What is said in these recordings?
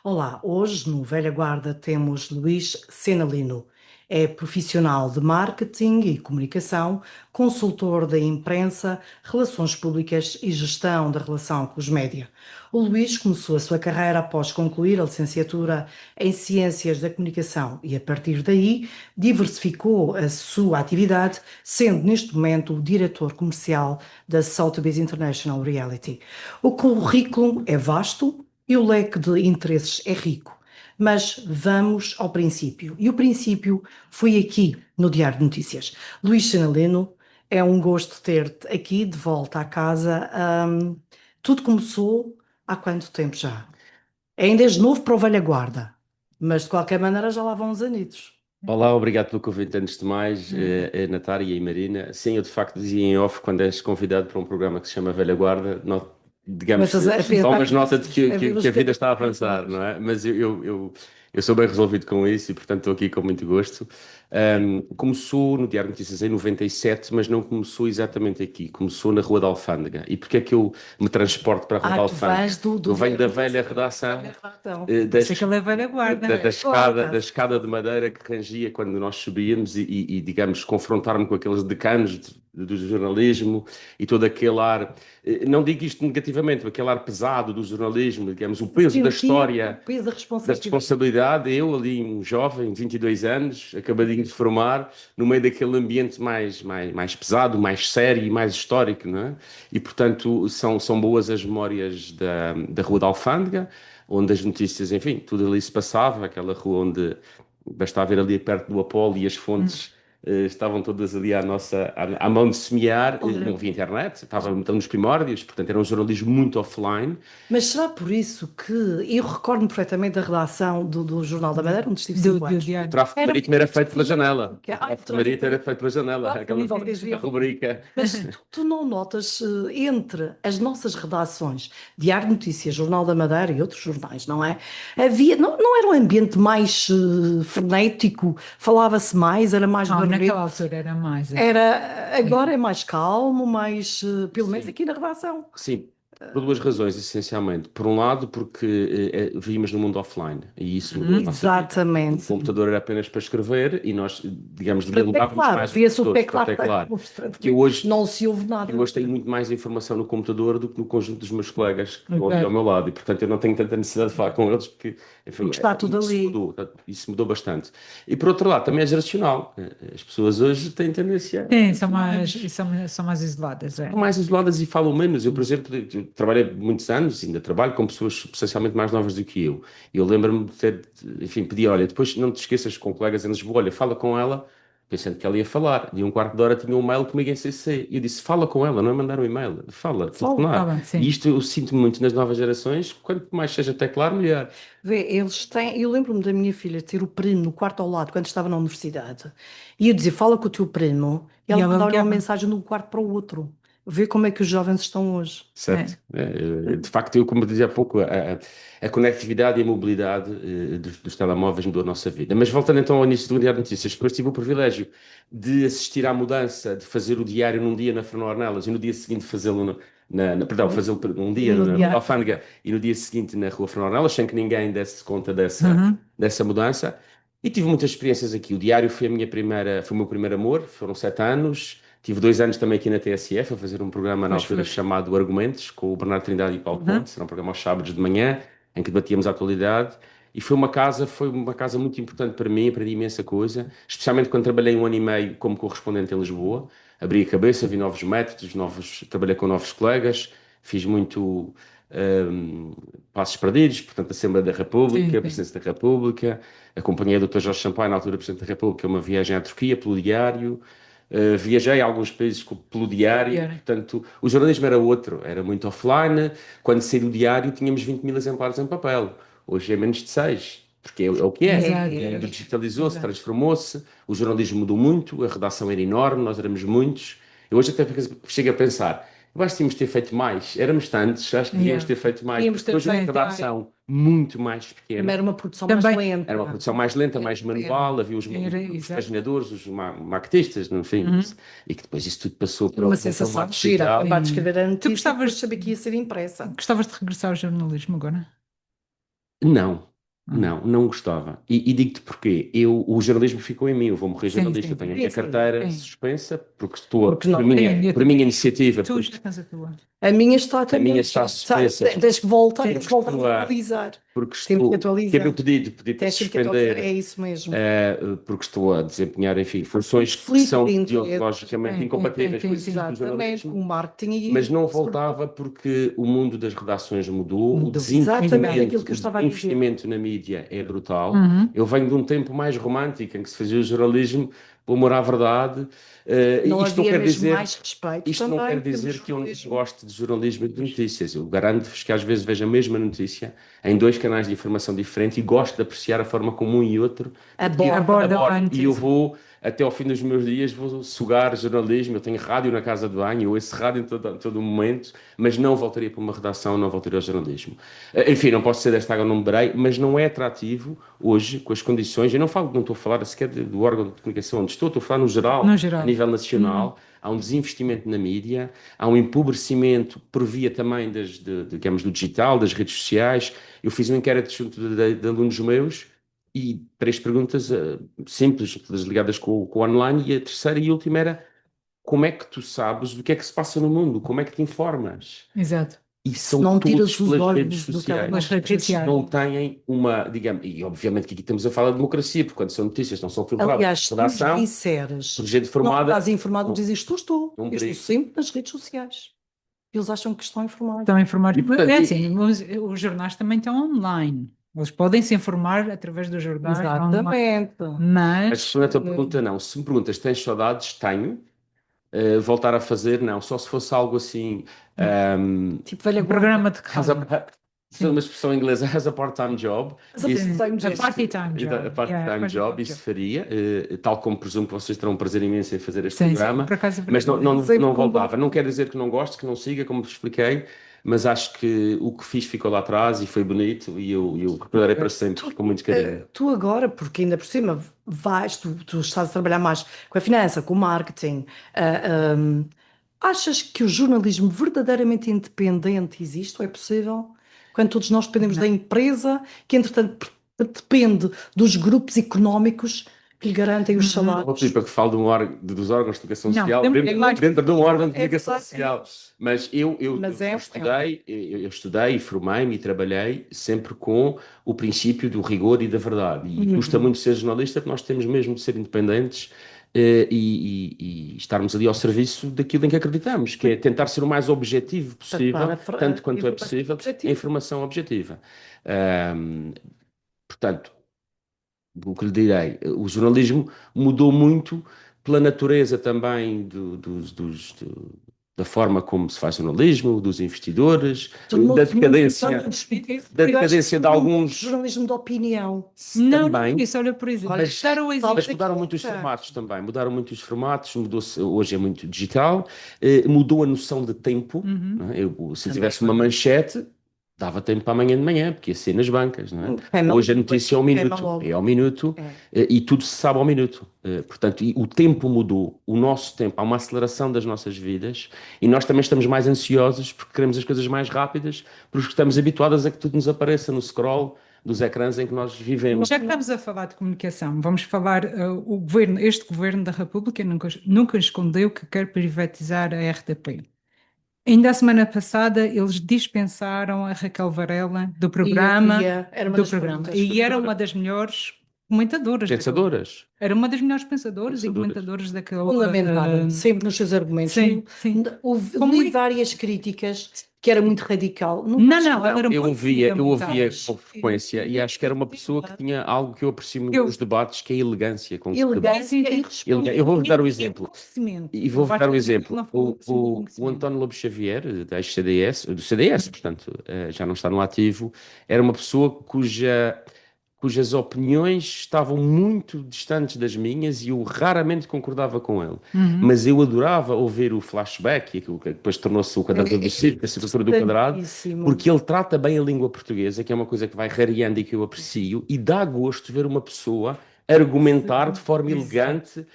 Olá, hoje no Velha Guarda temos Luís Senalino. É profissional de marketing e comunicação, consultor da imprensa, relações públicas e gestão da relação com os média. O Luís começou a sua carreira após concluir a licenciatura em Ciências da Comunicação e, a partir daí, diversificou a sua atividade, sendo neste momento o diretor comercial da Sotheby's International Reality. O currículo é vasto e o leque de interesses é rico. Mas vamos ao princípio. E o princípio foi aqui no Diário de Notícias. Luís Sinaleno, é um gosto ter-te aqui de volta à casa. Tudo começou há quanto tempo já? Ainda és novo para o velha guarda, mas de qualquer maneira já lá vão uns anitos. Olá, obrigado pelo convite antes de mais, Natália e Marina. Sim, eu de facto dizia em off quando és convidado para um programa que se chama Velha Guarda, digamos, Começas a pensar, tomas nota de a ver que os a vida tempos está a mais avançar, não novos. é? Mas eu sou bem resolvido com isso e portanto estou aqui com muito gosto. Começou no Diário de Notícias em 97, mas não começou exatamente aqui, começou na Rua da Alfândega. E porquê é que eu me transporto para a Rua da Tu vais Alfândega? do Eu venho Diário da de velha Notícias. redação Velha guarda. Por isso é que ele é velha guarda. Guarda. da escada de madeira que rangia quando nós subíamos digamos, confrontar-me com aqueles decanos do jornalismo e todo aquele ar, não digo isto negativamente, aquele ar pesado do jornalismo, digamos, o peso da Sentir o história, peso da da responsabilidade. responsabilidade. Eu ali, um jovem, 22 anos, acabadinho de formar, no meio daquele ambiente mais pesado, mais sério e mais histórico, não é? E, portanto, são boas as memórias da Rua da Alfândega, onde as notícias, enfim, tudo ali se passava, aquela rua onde bastava ir ali perto do Apolo e as fontes estavam todas ali à mão de semear, Olha, não havia internet, estava então nos primórdios, portanto era um jornalismo muito offline. mas será por isso que eu recordo-me perfeitamente da redação do Jornal da Madeira, onde estive 5 anos. O Diário. tráfico Era marítimo era feito pela muito janela. O ai, tráfico marítimo era feito pela janela, claro, aquela vocês a viam. rubrica. Mas tu não notas entre as nossas redações, Diário de Notícias, Jornal da Madeira e outros jornais, não é? Não era um ambiente mais frenético, falava-se mais, era mais Não, naquela barulhento. altura era mais. Agora é mais calmo, mais, pelo menos Sim. aqui na redação. Sim, por duas razões, essencialmente. Por um lado, porque vivíamos no mundo offline e isso mudou a nossa vida. O Exatamente. computador era apenas para escrever e nós, digamos, Para dialogávamos teclar, mais os via-se o computadores para teclado teclar. Que eu constantemente. hoje, Não se ouve que eu nada. hoje tenho muito mais informação no computador do que no conjunto dos meus colegas que estão aqui ao Exato. meu lado e, portanto, eu não tenho tanta necessidade de falar com eles porque, enfim, Porque está tudo ali. isso mudou bastante. E, por outro lado, também é geracional. As pessoas hoje têm tendência Sim, a são mais isoladas, é. são mais isoladas e falam menos. Eu, por exemplo, eu trabalhei muitos anos, ainda trabalho com pessoas substancialmente mais novas do que eu. E eu lembro-me de ter, enfim, pedi, olha, depois não te esqueças com colegas em Lisboa, olha, fala com ela, pensando que ela ia falar. E um quarto de hora tinha um mail comigo em CC. E eu disse, fala com ela, não é mandar um e-mail, fala, Fala. telefonar. Tá bem, E sim. isto eu sinto muito nas novas gerações, quanto mais seja teclar, melhor. Vê, eles têm. Eu lembro-me da minha filha ter o primo no quarto ao lado, quando estava na universidade. E eu dizia, fala com o teu primo. E E ela ela mandava-lhe uma ligava. mensagem de um quarto para o outro. Vê como é que os jovens estão hoje. Certo. É. De facto, eu, como dizia há pouco, a conectividade e a mobilidade dos telemóveis mudou a nossa vida. Mas voltando então ao início do Diário de Notícias, depois tive o privilégio de assistir à mudança, de fazer o diário num dia na Fernão Ornelas e no dia seguinte fazê-lo perdão, fazê-lo um dia No na Rua da dia. Alfândega e no dia seguinte na Rua Fernão Ornelas, sem que ninguém desse conta Uhum. dessa mudança. E tive muitas experiências aqui. O diário foi o meu primeiro amor, foram 7 anos. Tive 2 anos também aqui na TSF a fazer um programa na Pois altura foi. chamado Argumentos, com o Bernardo Trindade e Paulo Uhum. Pontes. Era um programa aos sábados de manhã, em que debatíamos a atualidade. E foi uma casa muito importante para mim, aprendi imensa coisa, especialmente quando trabalhei 1 ano e meio como correspondente em Lisboa. Abri a cabeça, vi novos métodos, trabalhei com novos colegas, fiz muito passos perdidos, portanto, Assembleia da Sim, República, sim. Presidência da República, acompanhei o Dr. Jorge Sampaio, na altura Presidente da República, uma viagem à Turquia pelo diário. Viajei a alguns países pelo diário, Diário. portanto, o jornalismo era outro, era muito offline. Quando saí do diário, tínhamos 20 mil exemplares em papel. Hoje é menos de 6, porque é o que é. Exato. O mundo digitalizou-se, Exato. transformou-se, o jornalismo mudou muito, a redação era enorme, nós éramos muitos. Eu hoje até chego a pensar, eu acho que tínhamos de ter feito mais. Éramos tantos, acho que devíamos Yeah. ter feito mais, Tínhamos porque ter hoje a Sim, feito sim. mais. redação muito mais Também pequena. era uma produção mais Também Era uma lenta. produção mais lenta, mais manual, havia era, os exato. paginadores, os maquetistas, enfim, Uhum. e que depois isso tudo passou Era para uma o sensação formato de gira, digital. acabar de Sim. escrever a Tu notícia e depois gostavas, saber que ia ser impressa. gostavas de regressar ao jornalismo agora? Não, Hum. não gostava. E digo-te porquê. O jornalismo ficou em mim, eu vou morrer Sim, jornalista. Eu sim, tenho a Sim, minha sim. carteira sim. suspensa porque Porque não. Sim, eu por minha também. iniciativa, Tu porque já tens a tua. A minha está a minha também. está suspensa, Tens que voltar, Sim. tens que voltar estou a a, atualizar. porque Sempre que teve atualizar. o pedido para Tens sempre que atualizar. É suspender, isso mesmo. porque estou a desempenhar, enfim, funções que Conflito são de interesse. deontologicamente Sim, sim, sim, incompatíveis com o sim, exercício sim. do Exatamente. O jornalismo. marketing Mas e não sobretudo, voltava porque o mundo das redações mudou, o mudou. Exatamente Exato. aquilo que eu o estava a dizer. desinvestimento na mídia é brutal. Uhum. Eu venho de um tempo mais romântico em que se fazia o jornalismo por amor à verdade. Não Isto não havia quer mesmo dizer, mais respeito isto não quer também pelo dizer que eu não jornalismo. goste de jornalismo e de notícias. Eu garanto-vos que às vezes vejo a mesma notícia em dois canais de informação diferentes e gosto de apreciar a forma como um e outro Aborda. Abordam a e eu notícia. vou, até ao fim dos meus dias, vou sugar jornalismo. Eu tenho rádio na casa de banho, eu ouço rádio em todo o momento, mas não voltaria para uma redação, não voltaria ao jornalismo. Enfim, não posso ser desta água, não me beberei, mas não é atrativo hoje, com as condições. Eu não estou a falar sequer do órgão de comunicação onde estou a falar no geral, No a geral. nível Uhum. nacional. Há um desinvestimento na mídia, há um empobrecimento por via também digamos, do digital, das redes sociais. Eu fiz um inquérito junto de alunos meus e três perguntas simples, todas ligadas com o online, e a terceira e última era como é que tu sabes do que é que se passa no mundo? Como é que te informas? Exato. E Se são não todos tiras os pelas redes olhos do Pelas sociais. telemóvel. redes sociais. Não têm uma, digamos, e obviamente que aqui estamos a falar de democracia, porque quando são notícias não são filtradas Aliás, por se tu lhes redação, por disseres gente que não formada, estás informado, não, dizem estou. não Eu estou perigo. sempre nas redes sociais. Eles acham que estão informados. Estão a informar. E portanto, É assim, os jornais também estão online. Eles podem se informar através dos jornais online, Exatamente. mas mas respondendo a tua pergunta, não. Se me perguntas, tens saudades? Tenho. Voltar a fazer, não. Só se fosse algo assim. um, Tipo velha um guarda. programa de has a, rádio. se é Sim, uma expressão inglesa, has a part-time job. Mas a Isso, sim. part-time A job. party-time a job. Yeah, part-time job, part-time isso job. faria, tal como presumo que vocês terão um prazer imenso em fazer este Sim, sim. programa, Por acaso é mas verdade. Sempre não com voltava. gosto. Não quer dizer que não gosto, que não siga, como vos expliquei, mas acho que o que fiz ficou lá atrás e foi bonito e eu recordarei para sempre, com muito carinho. Tu agora, porque ainda por cima tu estás a trabalhar mais com a finança, com o marketing, achas que o jornalismo verdadeiramente independente existe ou é possível? Quando todos nós dependemos da Não. empresa, que entretanto depende dos grupos económicos que lhe garantem os Uhum. Eu vou pedir salários. para que fale dos órgãos de comunicação Não, social podemos É falar. muito, dentro de um órgão de é comunicação verdade, social. Mas eu mas eu estudei e formei-me e trabalhei sempre com o princípio do rigor e da verdade. E custa Uhum. muito ser jornalista porque nós temos mesmo de ser independentes e estarmos ali ao serviço daquilo em que acreditamos, que é tentar ser o mais objetivo Para possível, tanto a quanto é informação possível, a objetiva. informação objetiva. Ahm, Portanto, o que lhe direi, o jornalismo mudou muito pela natureza também da forma como se faz jornalismo, dos investidores, Tornou-se muito importante. da Eu acho que decadência de tornou muito alguns jornalismo de opinião. Não, nem por também, isso. Olha, por exemplo, Olha, dar o exemplo. mas talvez mudaram aqui muito os está. formatos também, mudaram muito os formatos, mudou-se, hoje é muito digital, mudou a noção de tempo, Uhum. não é? Se eu Também. tivesse uma manchete, dava tempo para amanhã de manhã, porque ia ser nas bancas, não é? Hoje a notícia Queima é logo. ao minuto, É. e tudo se sabe ao minuto. Portanto, e o tempo mudou, o nosso tempo, há uma aceleração das nossas vidas, e nós também estamos mais ansiosos porque queremos as coisas mais rápidas, porque estamos habituados a que tudo nos apareça no scroll dos ecrãs em que nós vivemos. Já que estamos a falar de comunicação, vamos falar, o governo, este governo da República nunca escondeu que quer privatizar a RTP. Ainda a semana passada eles dispensaram a Raquel Varela Era uma do das programa, perguntas. e era uma das melhores comentadoras daquele programa. Pensadoras, Era uma das melhores pensadoras e pensadoras. comentadoras daquele. Fundamentada, sempre nos seus argumentos. Sim, sim. Li várias críticas que era muito radical. Nunca Não, acho não, ela era muito Eu ouvia fundamentada. com frequência e acho que era uma pessoa que tinha algo que eu aprecio muito Eu, nos debates, que é a elegância com que se debate. elegância sim, e sim. Eu vou-vos dar o E exemplo. conhecimento. E Eu vou-vos acho dar um que exemplo. ela falou sempre de O conhecimento. António Lobo Xavier, da ex-CDS, do CDS, portanto, já não está no ativo, era uma pessoa cujas opiniões estavam muito distantes das minhas e eu raramente concordava com ele. Uhum. Mas eu adorava ouvir o flashback, aquilo que depois tornou-se o quadrado do circo, a circunscritura do quadrado, importantíssimo. porque ele trata bem a língua portuguesa, que é uma coisa que vai rareando e que eu aprecio, e dá gosto ver uma pessoa argumentar de forma Exato. elegante,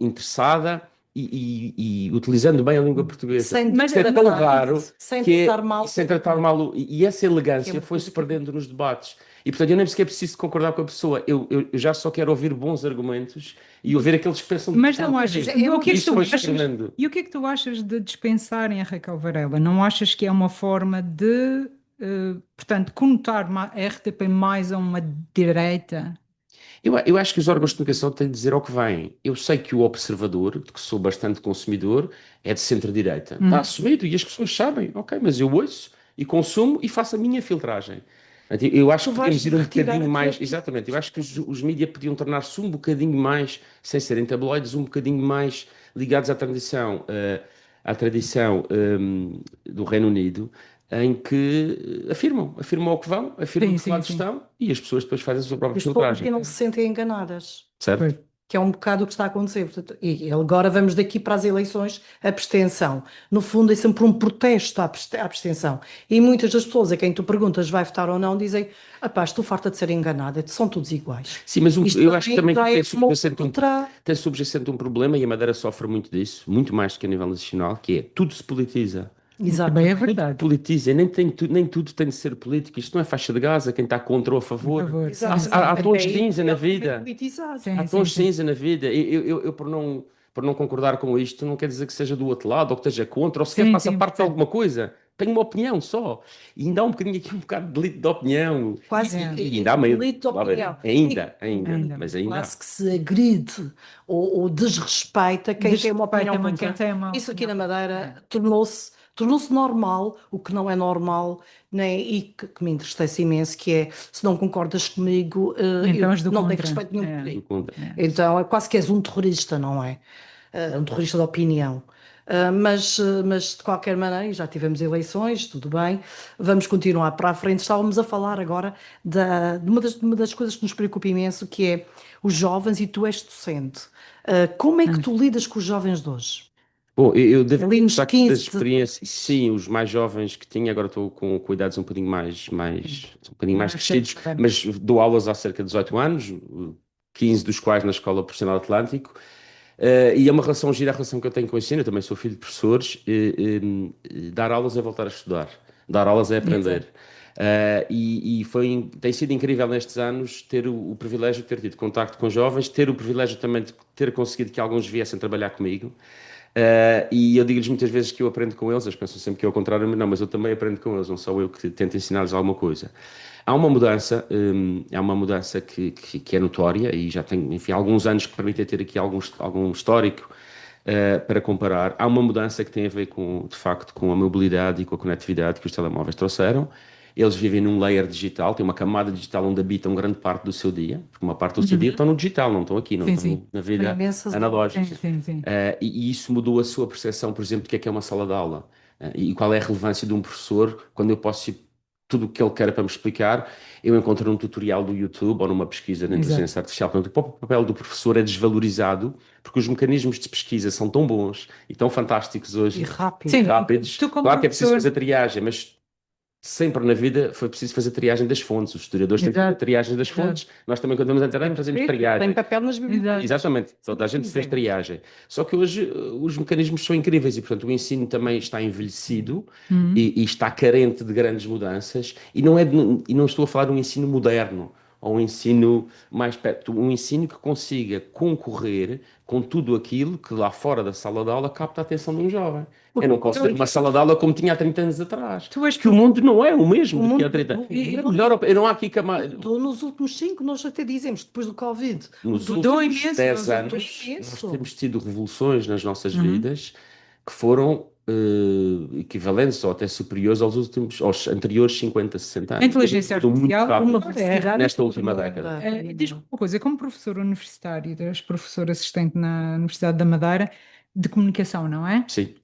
interessada, e utilizando bem a língua portuguesa. Sem Mas Isto é tratar tão mal, raro sem que tratar mal. sem tratar mal, e essa Que é elegância uma foi-se coisa que perdendo nos debates. E portanto, eu nem sequer preciso concordar com a pessoa. Eu já só quero ouvir bons argumentos e ouvir aqueles que pensam Mas não diferente achas, de mim. o que E é que isso tu foi-se achas, perdendo. e o que é que tu achas de dispensarem a Raquel Varela? Não achas que é uma forma de, portanto, conotar a RTP mais a uma direita? Eu acho que os órgãos de comunicação têm de dizer ao que vêm. Eu sei que o Observador, de que sou bastante consumidor, é de centro-direita. Está Hum. assumido e as pessoas sabem. Ok, mas eu ouço e consumo e faço a minha filtragem. Portanto, eu acho tu que vais podíamos ir um retirar bocadinho a tua mais. opinião. Exatamente, eu acho que os mídias podiam tornar-se um bocadinho mais, sem serem tabloides, um bocadinho mais ligados à tradição do Reino Unido, em que afirmam ao que vão, afirmam Sim, de que sim, lado sim. estão e as pessoas depois fazem a sua própria As pessoas filtragem. aqui não se sentem enganadas, Pois. Certo? que é um bocado o que está a acontecer. Portanto, e agora vamos daqui para as eleições, abstenção. No fundo, é sempre um protesto à abstenção. E muitas das pessoas a quem tu perguntas vai votar ou não dizem: rapaz, estou farta de ser enganada, são todos iguais. Sim, mas Isto eu acho que também também já é tem uma subjacente outra. tem subjacente um problema e a Madeira sofre muito disso, muito mais do que a nível nacional, que é tudo se politiza. Também é Exatamente. verdade. Politiza, e nem tudo tem de ser político. Isto não é faixa de Gaza, quem está contra ou a Por favor. favor, sim, Exato. sim. Há Até tons de aí cinza é na altamente vida. politizado. Há Sim, sim, tons de sim. cinza na vida. Eu, por não concordar com isto, não quer dizer que seja do outro lado, ou que esteja contra, ou sequer Sim, faça sim, parte de percebo. alguma coisa. Tenho uma opinião só. E ainda há um bocadinho aqui, um bocado de delito de opinião. Quase É, E ainda há medo. delito de Lá ver. opinião. Ainda, ainda. mas ainda há. Quase que se agride ou desrespeita quem tem uma Desrespeita opinião também quem contra. tem uma Isso aqui opinião. na É. Madeira tornou-se normal, o que não é normal, né? E que me entristece imenso, que é, se não concordas comigo, Então eu és do não tenho contra. respeito nenhum por É, Do ti. contra. é. Então é quase que és um terrorista, não é? Um terrorista de opinião. Mas de qualquer maneira, e já tivemos eleições, tudo bem, vamos continuar para a frente. Estávamos a falar agora de uma das coisas que nos preocupa imenso, que é os jovens, e tu és docente. Como é que Hum. tu lidas com os jovens de hoje? Bom, eu devo Ali nos confessar que das 15, experiências, 16. sim, os mais jovens que tinha, agora estou com cuidados um bocadinho mais Mais cedo, crescidos, moderno. mas dou aulas há cerca de 18 anos, 15 dos quais na Escola Profissional Atlântico, e é uma relação gira a relação que eu tenho com o ensino, eu também sou filho de professores, dar aulas é voltar a estudar, dar aulas é Exato. aprender. Tem sido incrível nestes anos ter o privilégio de ter tido contacto com jovens, ter o privilégio também de ter conseguido que alguns viessem trabalhar comigo. E eu digo-lhes muitas vezes que eu aprendo com eles, eles pensam sempre que é o contrário, mas não, mas eu também aprendo com eles, não sou eu que tento ensinar-lhes alguma coisa. Há uma mudança que é notória e já tem, enfim, alguns anos que permitem ter aqui algum histórico para comparar. Há uma mudança que tem a ver com, de facto, com a mobilidade e com a conectividade que os telemóveis trouxeram. Eles vivem num layer digital, têm uma camada digital onde habitam grande parte do seu dia, porque uma parte do seu dia Uhum. estão no digital, não estão aqui, não Sim, estão sim. na Tem vida imensas Sim, analógica. sim, sim. E isso mudou a sua percepção, por exemplo, do que é uma sala de aula. E qual é a relevância de um professor quando eu posso ir tudo o que ele quer para me explicar, eu encontro num tutorial do YouTube ou numa pesquisa na Exato. inteligência artificial. Portanto, o próprio papel do professor é desvalorizado porque os mecanismos de pesquisa são tão bons e tão fantásticos e hoje, Sim, rápidos. rápidos. tu como Claro que é preciso professor. fazer triagem, mas sempre na vida foi preciso fazer triagem das fontes. Os historiadores têm que fazer Exato, triagem das exato, fontes. Nós também, quando vamos à internet, Sempre fazemos escrito, tem triagem. papel nas exato. bibliotecas. Exatamente, toda Sempre a gente fez fizemos. triagem. Só que hoje os mecanismos são incríveis e, portanto, o ensino também está envelhecido Uhum. e está carente de grandes mudanças. E não estou a falar de um ensino moderno ou um ensino mais perto, um ensino que consiga concorrer com tudo aquilo que lá fora da sala de aula capta a atenção de um jovem. Eu não posso Tu, ter uma sala de aula como tinha há 30 anos atrás, tu és porque o mundo não é o O mesmo do que há mundo 30 anos. e- É melhor, eu não há aqui nos últimos 5, nós até dizemos, depois do Covid, nos mudou últimos imenso. 10 mudou anos, nós imenso. temos tido revoluções nas nossas Uhum. vidas que foram equivalentes ou até superiores aos anteriores 50, 60 A anos. inteligência Mudou muito artificial Uma rápido velocidade nesta última década. tremenda, diz-me tremenda. uma coisa, como professor universitário, és professor assistente na Universidade da Madeira, de comunicação, não é? Sim.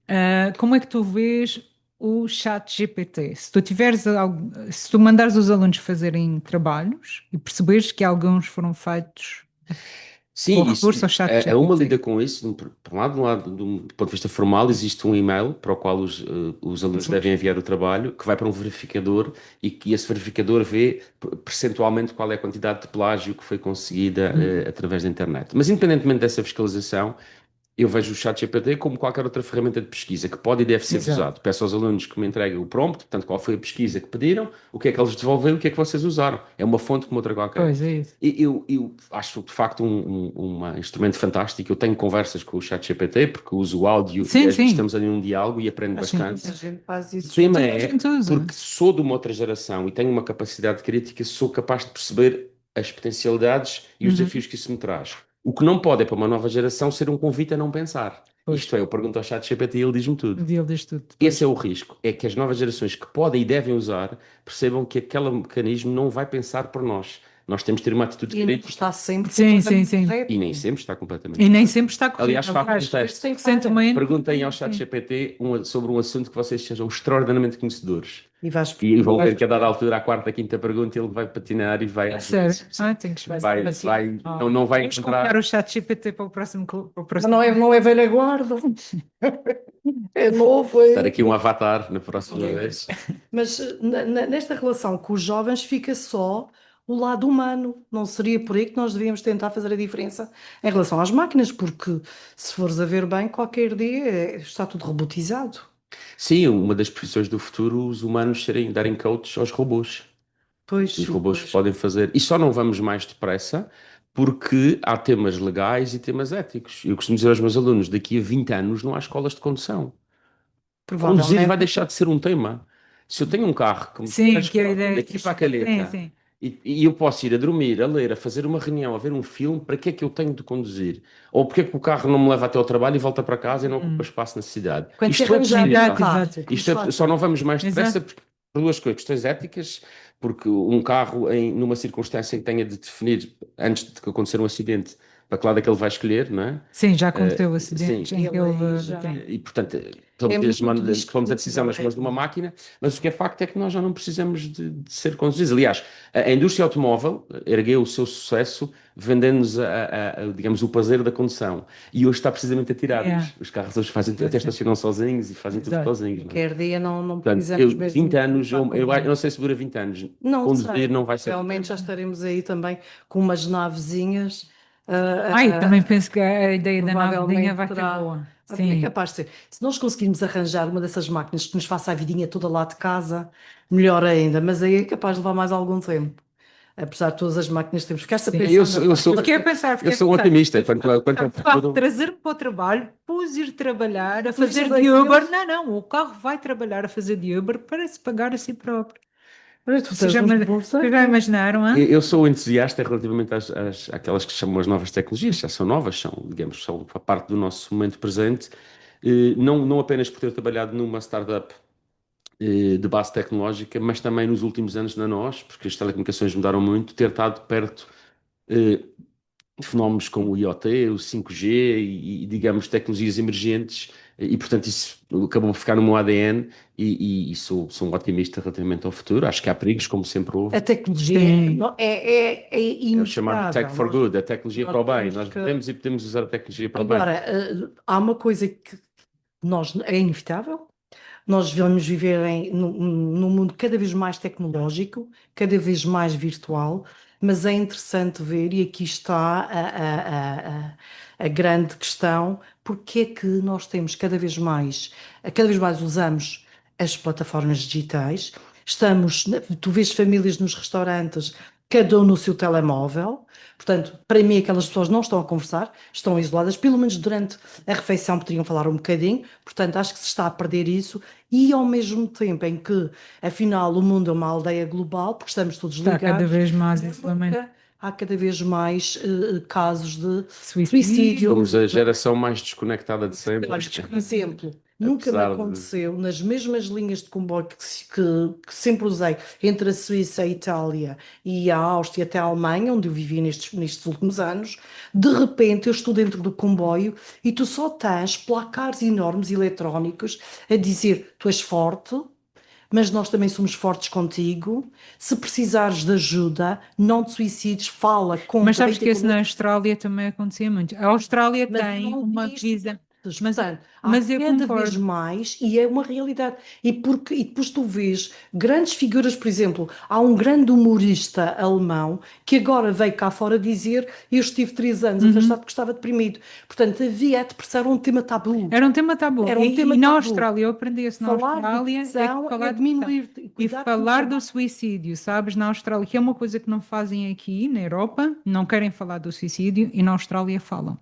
Como é que tu vês o chat GPT? Se tu mandares os alunos fazerem trabalhos e perceberes que alguns foram feitos com Sim, recurso ao chat a uma GPT. lida com isso, por um lado, do ponto de vista formal, existe um e-mail para o qual os alunos devem enviar o trabalho, que vai para um verificador e que esse verificador vê percentualmente qual é a quantidade de plágio que foi conseguida Uhum. através da internet. Mas independentemente dessa fiscalização, Eu vejo o ChatGPT como qualquer outra ferramenta de pesquisa que pode e deve ser Exato. usado. Peço aos alunos que me entreguem o prompt, portanto, qual foi a pesquisa que pediram, o que é que eles desenvolveram, o que é que vocês usaram. É uma fonte como outra qualquer. Pois é isso. E eu acho de facto um instrumento fantástico. Eu tenho conversas com o ChatGPT porque uso o áudio e Sim, às vezes sim. estamos ali num diálogo e aprendo Acho que bastante. A gente faz O isso. tema toda a é, gente usa. porque sou de uma outra geração e tenho uma capacidade crítica, sou capaz de perceber as potencialidades e os Uhum. desafios que isso me traz. O que não pode é para uma nova geração ser um convite a não pensar. Pois, Isto é, eu pergunto ao ChatGPT e ele diz-me tudo. ele diz tudo. Esse Pois. é o risco, é que as novas gerações que podem e devem usar percebam que aquele mecanismo não vai pensar por nós. Nós temos de ter uma atitude E não crítica está sempre Sim, sim, completamente sim. correto. e nem sempre está completamente E nem correto. sempre está correto. Aliás, faço um Aliás, teste. Tem falha. recentemente, Perguntem ao sim. ChatGPT sobre um assunto que vocês sejam extraordinariamente conhecedores. E vais E vão ver que a dada altura, à quarta, quinta pergunta, ele vai patinar e vai. Sério? Tenho que Vai, não vai Vamos encontrar. confiar o chat GPT para o próximo. Para o Mas próximo. não é velha guarda. É novo, Estar é. aqui um avatar na próxima vez. Mas nesta relação com os jovens fica só o lado humano. Não seria por aí que nós devíamos tentar fazer a diferença em relação às máquinas, porque se fores a ver bem, qualquer dia está tudo robotizado. Sim, uma das profissões do futuro, os humanos darem coach aos robôs. Pois, Os e robôs depois, podem fazer. E só não vamos mais depressa porque há temas legais e temas éticos. Eu costumo dizer aos meus alunos: daqui a 20 anos não há escolas de condução. Conduzir vai provavelmente, deixar de ser um tema. Se eu tenho um carro que me Sim, que a transporta ideia. daqui para a Sim, Calheta sim. e eu posso ir a dormir, a ler, a fazer uma reunião, a ver um filme, para que é que eu tenho de conduzir? Ou porque é que o carro não me leva até ao trabalho e volta para casa e não ocupa espaço na cidade? quando se Isto é arranjar um possível. carro, Exato. Só não vamos mais depressa Exato. por duas coisas, questões éticas, porque um carro, numa circunstância em que tenha de definir, antes de acontecer um acidente, para que lado é que ele vai escolher, não é? Sim, já aconteceu Sim, acidentes em que ele aí houve. já Sim. e portanto, é muito tomamos a decisão nas mãos de uma máquina, mas o que é facto é que nós já não precisamos de ser conduzidos. Aliás, a indústria automóvel ergueu o seu sucesso vendendo-nos, digamos, o prazer da condução. E hoje está precisamente a tirar-nos. Yeah. Os carros hoje fazem, até estacionam sozinhos e fazem tudo Exato. sozinhos. Não é? qualquer dia não Portanto, precisamos mesmo 20 anos, estar eu não sei se dura 20 anos. Não Conduzir sei, não vai ser. realmente já estaremos aí também com umas navezinhas. Também penso que a ideia da navezinha Provavelmente vai ser terá. boa. É Sim. capaz de ser. Se nós conseguirmos arranjar uma dessas máquinas que nos faça a vidinha toda lá de casa, melhor ainda, mas aí é capaz de levar mais algum tempo. Apesar de todas as máquinas que temos. Ficaste a Sim. pensar Fiquei a pensar, Eu sou um otimista. Quanto ao futuro, trazer-me para o trabalho, depois ir trabalhar, a fazer isso de daquilo. Uber. Não, o carro vai trabalhar a fazer de Uber para se pagar a si próprio. Olha, tu Vocês tens uns bons vocês já imaginaram, hã? eu sou entusiasta relativamente àquelas que chamam as novas tecnologias, já são novas, digamos, são a parte do nosso momento presente, não apenas por ter trabalhado numa startup de base tecnológica, mas também nos últimos anos na nós, porque as telecomunicações mudaram muito, ter estado perto eh, de fenómenos como o IoT, o 5G digamos, tecnologias emergentes, e portanto isso acabou por ficar no meu ADN e sou um otimista relativamente ao futuro. Acho que há perigos, como sempre houve. A tecnologia Sim. é É o chamado tech for imutável. good, a tecnologia para o bem. Nós podemos e podemos usar a tecnologia para o bem. Agora, há uma coisa que é inevitável. Nós vamos viver num mundo cada vez mais tecnológico, cada vez mais virtual, mas é interessante ver, e aqui está a grande questão, porque é que nós temos cada vez mais usamos as plataformas digitais, tu vês famílias nos restaurantes, cada um no seu telemóvel, portanto, para mim aquelas pessoas não estão a conversar, estão isoladas, pelo menos durante a refeição poderiam falar um bocadinho, portanto acho que se está a perder isso, e ao mesmo tempo em que, afinal, o mundo é uma aldeia global, porque estamos todos Está cada ligados, vez mais isolamento. há cada vez mais casos de Suicídio. suicídio. Somos a geração mais desconectada de sempre. Olha, por exemplo, nunca me Apesar de- aconteceu nas mesmas linhas de comboio que sempre usei entre a Suíça, a Itália e a Áustria até a Alemanha, onde eu vivi nestes últimos anos, de repente eu estou dentro do comboio e tu só tens placares enormes eletrónicos a dizer tu és forte, mas nós também somos fortes contigo. Se precisares de ajuda, não te suicides, fala com Mas sabes que 40 isso na Austrália também acontecia muito. A Austrália Mas tem não uma diz visa. partes. Mas, Portanto, há mas eu cada vez concordo. mais e é uma realidade. E depois tu vês grandes figuras, por exemplo, há um grande humorista alemão que agora veio cá fora dizer: Eu estive 3 anos afastado porque estava deprimido. Portanto, havia a depressão era um tema tabu. Era um tema tabu. Era um tema E na tabu. Austrália, eu aprendi isso na Falar de Austrália, é que depressão falar é de depressão. diminuir E cuidar com o falar do trabalho. suicídio, sabes, na Austrália, que é uma coisa que não fazem aqui na Europa, não querem falar do suicídio e na Austrália falam.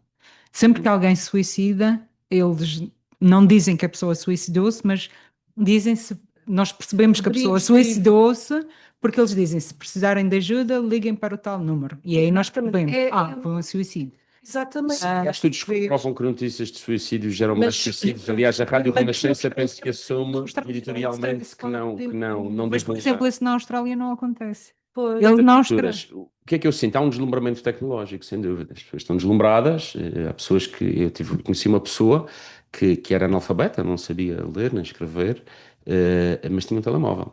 Sempre que alguém se suicida, eles não dizem que a pessoa suicidou-se, mas dizem-se, nós percebemos que a Poderia pessoa preferir. suicidou-se porque eles dizem, se precisarem de ajuda, liguem para o tal número. E aí nós Exatamente. percebemos, foi um suicídio. Exatamente. Há estudos que Vês. provam que notícias de suicídio geram mais Mas, suicídios. Aliás, a Rádio mas Renascença penso que assume Austrália editorialmente que não Mas, por divulga exemplo, isso na Austrália não acontece. pois, Eles na Austrália. culturas. O que é que eu sinto? Há um deslumbramento tecnológico, sem dúvida. As pessoas estão deslumbradas. Há pessoas que conheci uma pessoa que era analfabeta, não sabia ler nem escrever, mas tinha um telemóvel.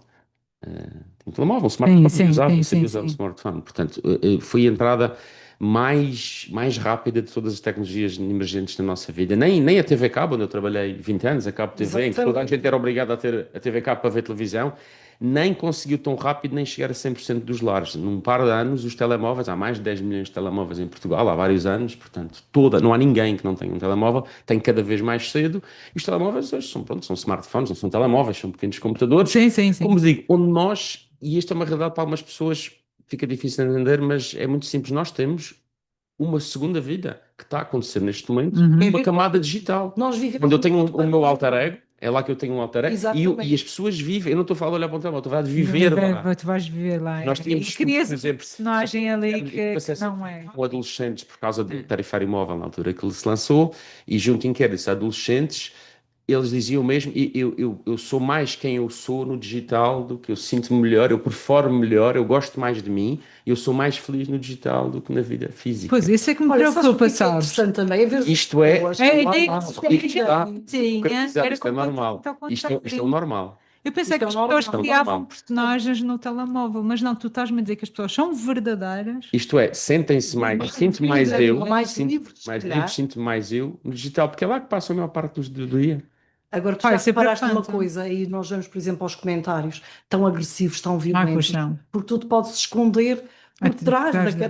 Tinha um telemóvel, um Sim, smartphone, e sim, sim, sabia sim, usar o sim. smartphone. Portanto, foi a entrada mais rápida de todas as tecnologias emergentes na nossa vida. Nem a TV Cabo, onde eu trabalhei 20 anos, a Cabo TV, em que toda a exatamente. gente era obrigada a ter a TV Cabo para ver televisão, nem conseguiu tão rápido nem chegar a 100% dos lares. Num par de anos, os telemóveis, há mais de 10 milhões de telemóveis em Portugal, há vários anos, portanto, não há ninguém que não tenha um telemóvel, tem cada vez mais cedo, e os telemóveis hoje são smartphones, não são telemóveis, são pequenos computadores, Sim, sim, sim. como digo, onde nós, e isto é uma realidade para algumas pessoas, fica difícil de entender, mas é muito simples, nós temos uma segunda vida que está a acontecer neste momento, uma camada digital. Nós vivemos Quando eu tenho muito o meu alter ego, é lá que eu tenho um alter ego, e exatamente. as pessoas vivem, eu não estou a falar de olhar para o telemóvel, estou a falar de viver lá. Tu vais viver lá. Nós E tínhamos, crias por uma exemplo, personagem ali que acesso não é. com adolescentes por causa do tarifário móvel na altura que ele se lançou, e junto inquéritos a adolescentes, eles diziam mesmo, eu sou mais quem eu sou no digital do que eu sinto-me melhor, eu performo melhor, eu gosto mais de mim, eu sou mais feliz no digital do que na vida Pois, física. isso é que me Olha, sabes o preocupa, que é sabes? interessante também? É ver as Isto é pessoas. É, normal. é, Isto está tinha, concretizado, era isto é normal. completamente ao Isto é o contrário. normal. Eu pensei Isto que é o as pessoas Isto é o normal. criavam normal. personagens no telemóvel, mas não, tu estás-me a dizer que as pessoas são verdadeiras. Isto é, sentem-se mais, sinto mais Vida, eu, mais sinto livres, se mais livre, calhar. sinto mais eu no digital, porque é lá que passo a maior parte do dia. Agora, tu Pá, já isso é reparaste numa preocupante. coisa, e nós vamos, por exemplo, aos comentários tão agressivos, tão Ai, pois violentos, são. porque tu te podes esconder por trás Atrás da-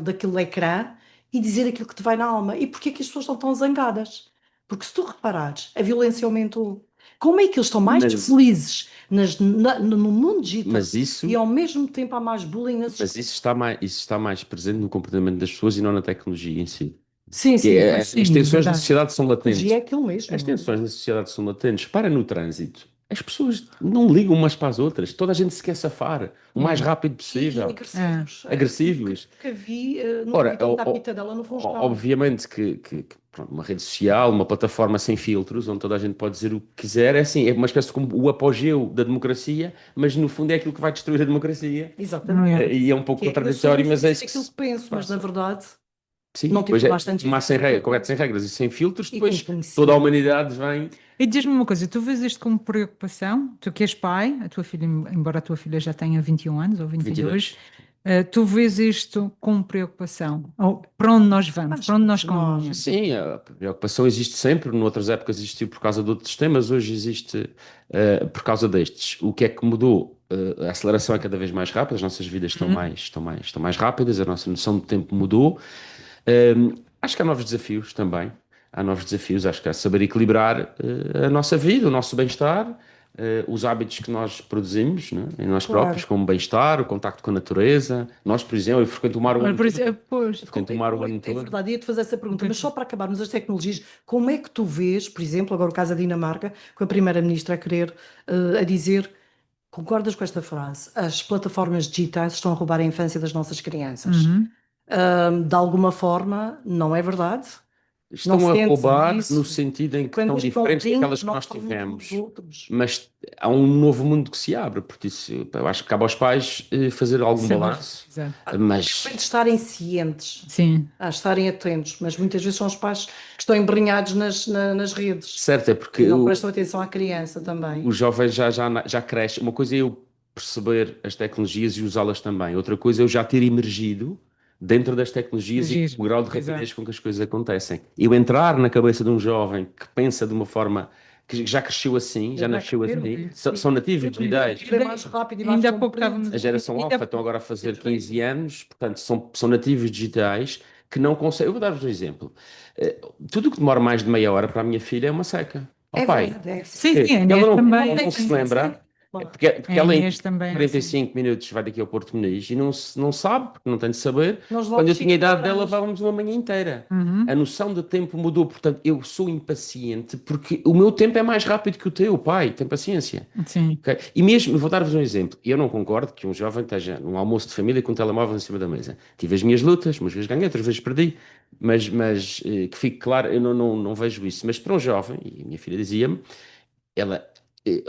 daquele ecrã e dizer aquilo que te vai na alma. E porquê que as pessoas estão tão zangadas? Porque se tu reparares, a violência aumentou. Como é que eles estão mais Mas, felizes no mundo digital mas e isso, ao mesmo tempo há mais bullying nas mas escolas? isso está mais presente no comportamento das pessoas e não na tecnologia em si. Sim, Que sim. as Sim, tensões da verdade. sociedade são A tecnologia é latentes. aquilo As mesmo. tensões da sociedade são latentes. Para no trânsito. As pessoas não ligam umas para as outras. Toda a gente se quer safar o mais rápido E possível. agressivos. Agressivos. Nunca vi, nunca vi Ora, tanta pitadela no Funchal. obviamente pronto, uma rede social, uma plataforma sem filtros, onde toda a gente pode dizer o que quiser, é assim, é uma espécie de como o apogeu da democracia, mas no fundo é aquilo que vai destruir a democracia. Exatamente. Não é? E é um pouco Eu sou contraditório, mas é isso aquilo que que se penso, mas na passa. verdade Sim, não tive pois é, bastante mas sem informação. regras, correto, sem regras e sem filtros, E com depois toda a conhecimento. humanidade vem. E diz-me uma coisa, tu vês isto como preocupação? Tu que és pai, a tua filha, embora a tua filha já tenha 21 anos ou 22, 22. tu vês isto como preocupação? Ou para onde nós vamos? Acho Para onde que nós nós, caminhamos? Sim, a preocupação existe sempre, noutras épocas existiu por causa de outros temas, hoje existe por causa destes. O que é que mudou? A aceleração é cada vez mais rápida, as nossas vidas estão mais rápidas, a nossa noção do tempo mudou. Acho que há novos desafios também. Há novos desafios, acho que há saber equilibrar a nossa vida, o nosso bem-estar, os hábitos que nós produzimos, né, em nós próprios, claro. como o bem-estar, o contacto com a natureza. Nós, por exemplo, eu frequento o mar o Olha, ano por todo. isso, pois, Frequento o mar o ano É todo. verdade, ia-te fazer essa pergunta, mas só para acabarmos as tecnologias, como é que tu vês, por exemplo, agora o caso da Dinamarca, com a primeira-ministra a querer, a dizer, concordas com esta frase? As plataformas digitais estão a roubar a infância das nossas crianças. Uhum. De alguma forma, não é verdade? Não Estão a sentes roubar no isso? sentido em que Quando são eles estão diferentes dentro, daquelas que não nós estão dentro dos tivemos. outros. Mas há um novo mundo que se abre, porque isso, eu acho que cabe aos pais fazer algum Saber. balanço. Exato. Mas De estarem cientes, Sim. a estarem atentos, mas muitas vezes são os pais que estão embrenhados nas redes certo é e porque não prestam atenção à criança também. o jovem já cresce. Uma coisa é eu perceber as tecnologias e usá-las também. Outra coisa é eu já ter emergido dentro das tecnologias e Giro, com o grau de exato. rapidez com que as coisas acontecem. Eu entrar na cabeça de um jovem que pensa de uma forma que já cresceu assim, já nasceu assim, são nativos digitais. É mais rápido e mais Ainda há pouco comprido. estávamos. A geração ainda- Alpha estão agora a fazer 15 anos, portanto, são nativos digitais que não conseguem. Eu vou dar-vos um exemplo. Eh, Tudo o que demora mais de meia hora para a minha filha é uma seca. Ó É pai, verdade, é Sim, porquê? sim, a Porque ela Inês também. não se lembra, Claro. porque A ela em Inês também é assim. 45 minutos vai daqui ao Porto Muniz e não sabe, porque não tem de saber. Nós logo Quando eu tinha a idade dela, chegamos. levávamos uma manhã inteira. Uhum. A noção do tempo mudou, portanto, eu sou impaciente porque o meu tempo é mais rápido que o teu, pai, tem paciência. Sim. Ok? E mesmo, vou dar-vos um exemplo. Eu não concordo que um jovem esteja num almoço de família com um telemóvel em cima da mesa. Tive as minhas lutas, umas vezes ganhei, outras vezes perdi, mas que fique claro, eu não vejo isso. Mas para um jovem, e a minha filha dizia-me, ela,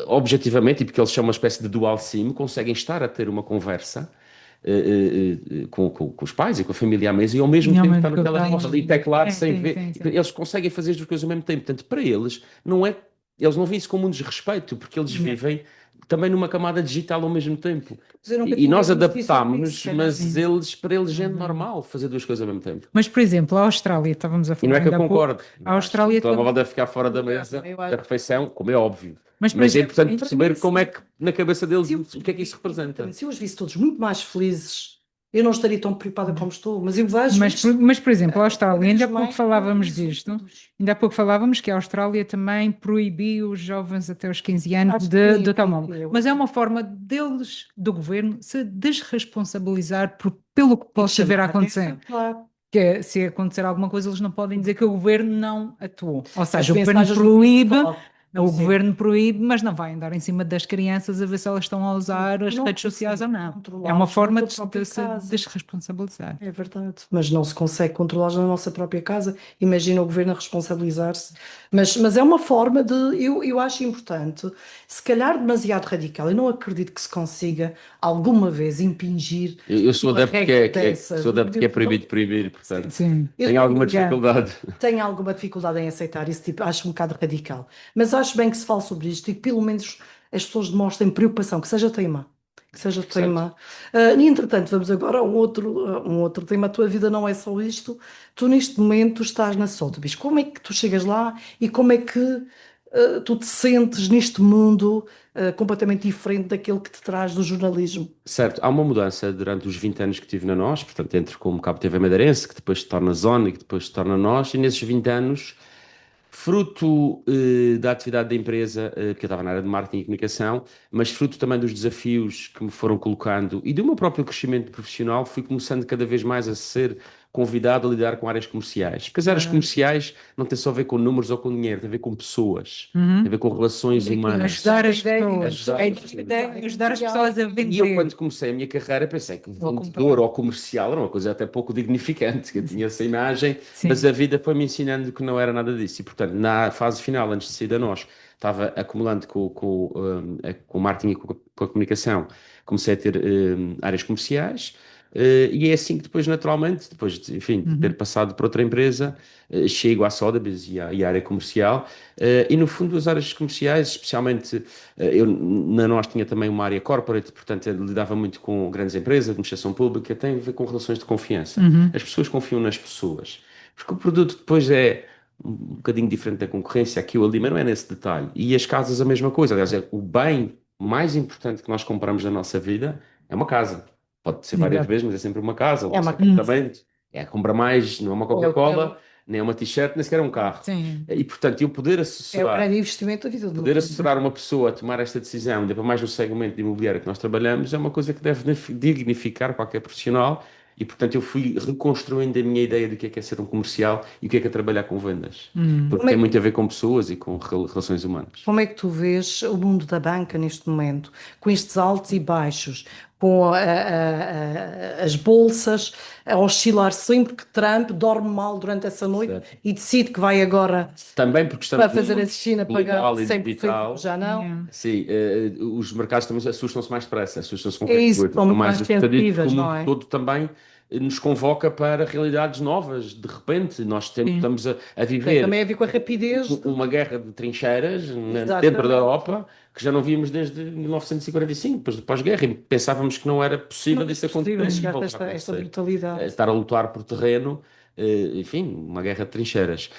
objetivamente, e porque eles chamam uma espécie de dual sim, conseguem estar a ter uma conversa com os pais e com a família à mesa e ao mesmo tempo Realmente estar no que eu telemóvel e teclar sem sim, ver. sim, sim. Eles conseguem fazer as duas coisas ao mesmo tempo. Portanto, para eles, não é, eles não veem isso como um desrespeito, porque eles vivem também numa camada digital ao mesmo tempo. Mas eu nunca E tinha nós visto isso sobre isso, adaptámos-nos, se calhar. mas eles, para eles é normal fazer duas coisas ao mesmo tempo. Mas, por exemplo, a Austrália, estávamos a E não falar é que eu ainda há pouco. concordo. A Austrália O telemóvel deve ficar fora da mesa Eu da acho. refeição, como é óbvio. Mas, por Mas é exemplo, importante perceber como é que, na cabeça deles, Se eu- o que é que isso representa. Se eu os visse todos muito mais felizes, eu não estaria tão preocupada como estou. Mas eu vejo Mas, isto mas, por exemplo, a cada Austrália, vez ainda há pouco mais falávamos com disto, resultados. ainda há pouco falávamos que a Austrália também proibiu os jovens até os 15 anos Acho que de, sim, do sim, telemóvel. sim, Mas é uma forma deles, do governo, se desresponsabilizar pelo que possa vir a acontecer. Claro. Que é, se acontecer alguma coisa, eles não podem dizer que o governo não atuou. Ou As seja, o governo mensagens do proíbe, TikTok, por o exemplo. governo proíbe, mas não vai andar em cima das crianças a ver se elas estão a usar as Não redes sociais ou consegue não. É controlá-los uma na forma tua de própria se casa. desresponsabilizar. É verdade, mas não se consegue controlá-los na nossa própria casa. Imagina o governo a responsabilizar-se. Mas é uma forma de. Eu acho importante, se calhar demasiado radical. Eu não acredito que se consiga alguma vez impingir Eu sou uma adepto regra dessas. sou adepto que é proibido proibir, portanto, Sim. Eu tenho alguma Yeah. dificuldade. tenho alguma dificuldade em aceitar esse tipo, acho um bocado radical. Mas acho bem que se fale sobre isto e que pelo menos as pessoas demonstrem preocupação, que seja teima. Que seja tema. E entretanto, vamos agora a um outro tema. A tua vida não é só isto. Tu, neste momento, estás na Sotheby's. Como é que tu chegas lá e como é que tu te sentes neste mundo completamente diferente daquele que te traz do jornalismo? Certo, há uma mudança durante os 20 anos que tive na NOS, portanto, entre como Cabo TV Madeirense, que depois se torna Zona e que depois se torna NOS, e nesses 20 anos, fruto da atividade da empresa, porque eu estava na área de marketing e comunicação, mas fruto também dos desafios que me foram colocando e do meu próprio crescimento profissional, fui começando cada vez mais a ser convidado a lidar com áreas comerciais. Porque as áreas comerciais não têm só a ver com números ou com dinheiro, tem a ver com pessoas, tem a ver com relações humanas. Ajudar as pessoas. Ajudar as pessoas. Ajudar as pessoas a E eu, vender. quando comecei a minha carreira, pensei que vendedor ou comercial era uma coisa até pouco dignificante, que eu tinha essa imagem, Sim. mas a vida foi-me ensinando que não era nada disso. E, portanto, na fase final, antes de sair da nós, estava acumulando com o marketing e com a comunicação, comecei a ter áreas comerciais. E é assim que depois, naturalmente, depois de, enfim, de ter passado por outra empresa, chego à Sotheby's e à área comercial. E no fundo, as áreas comerciais, especialmente, eu na nós tinha também uma área corporate, portanto, eu lidava muito com grandes empresas, administração pública, tem a ver com relações de confiança. As pessoas confiam nas pessoas, porque o produto depois é um bocadinho diferente da concorrência, aqui ou ali, mas não é nesse detalhe. E as casas a mesma coisa, aliás, é o bem mais importante que nós compramos na nossa vida é uma casa. Pode ser várias Exato. vezes, mas é sempre uma casa, É uma um apartamento. É a compra mais, não é uma É o Coca-Cola, nem é uma t-shirt, nem sequer é um carro. Sim. E, portanto, eu poder É o assessorar, grande investimento da vida do poder assessorar uma pessoa a tomar esta decisão, ainda para mais no segmento de imobiliário que nós trabalhamos, é uma coisa que deve dignificar qualquer profissional. E, portanto, eu fui reconstruindo a minha ideia do que é ser um comercial e o que é trabalhar com vendas. Porque Como é tem que- muito a ver com pessoas e com relações humanas. Como é que tu vês o mundo da banca neste momento, com estes altos e baixos, com as bolsas a oscilar sempre que Trump dorme mal durante essa noite Certo. e decide que vai agora Também porque para estamos fazer a China pagar global e 100%, digital. já não? Yeah. Sim, os mercados também assustam-se mais depressa, assustam-se com É isso, coisa, estão muito mais assustaditos, porque sensíveis, o não mundo é? todo também nos convoca para realidades novas. De repente, nós Sim. estamos a Tem viver também a ver com a rapidez. uma guerra de trincheiras dentro Exatamente. da Europa que já não víamos desde 1945, depois do pós-guerra, e pensávamos que não era possível Não é isso acontecer. possível. Chegar a Voltar a esta acontecer. brutalidade. Estar a lutar por terreno, enfim, uma guerra de trincheiras.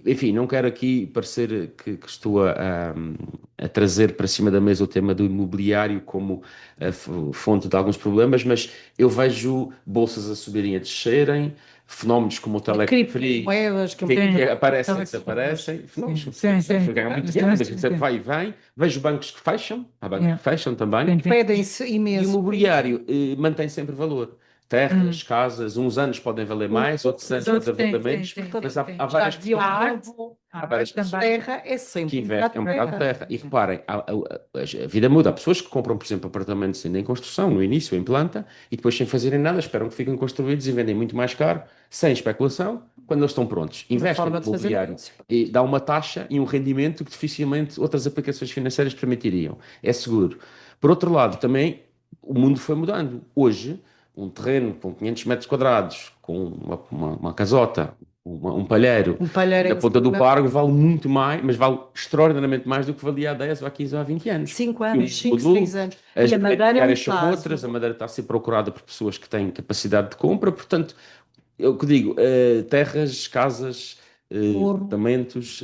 Enfim, não quero aqui parecer que estou a trazer para cima da mesa o tema do imobiliário como a fonte de alguns problemas, mas eu vejo bolsas a subirem, a descerem, fenómenos como o Telefree Criptomoedas, que que Sim. aparecem, desaparecem, fenómenos Sim. que ganham muito Sim, dinheiro, mas sim, isso sim. vai e vem. Vejo bancos que fecham, há bancos Yeah. que fecham também. Sim, sim. pedem-se E o imenso. imobiliário mantém sempre valor. Terras, casas, uns anos podem valer mais, outros anos podem valer menos, mas há Já várias dizia o pessoas povo, há várias também. terra é que sempre investem, é um bocado de terra. terra. E reparem, a vida muda. Há pessoas que compram, por exemplo, apartamentos ainda em construção, no início, em planta, e depois, sem fazerem nada, esperam que fiquem construídos e vendem muito mais caro, sem especulação, quando eles estão prontos. Uma Investem forma no de fazer imobiliário negócio. e dá uma taxa e um rendimento que dificilmente outras aplicações financeiras permitiriam. É seguro. Por outro lado, também o mundo foi mudando. Hoje, um terreno com 500 metros quadrados, com uma casota, um palheiro, Um palheiro na em Ponta do cima, Pargo vale muito mais, mas vale extraordinariamente mais do que valia há 10 ou há 15 ou há 20 anos. 5 E o anos, mundo 5, mudou, 6 anos. as E a Madeira é um imobiliárias são caso. outras, a Madeira está a ser procurada por pessoas que têm capacidade de compra, portanto, eu que digo, terras, casas, Ouro. apartamentos,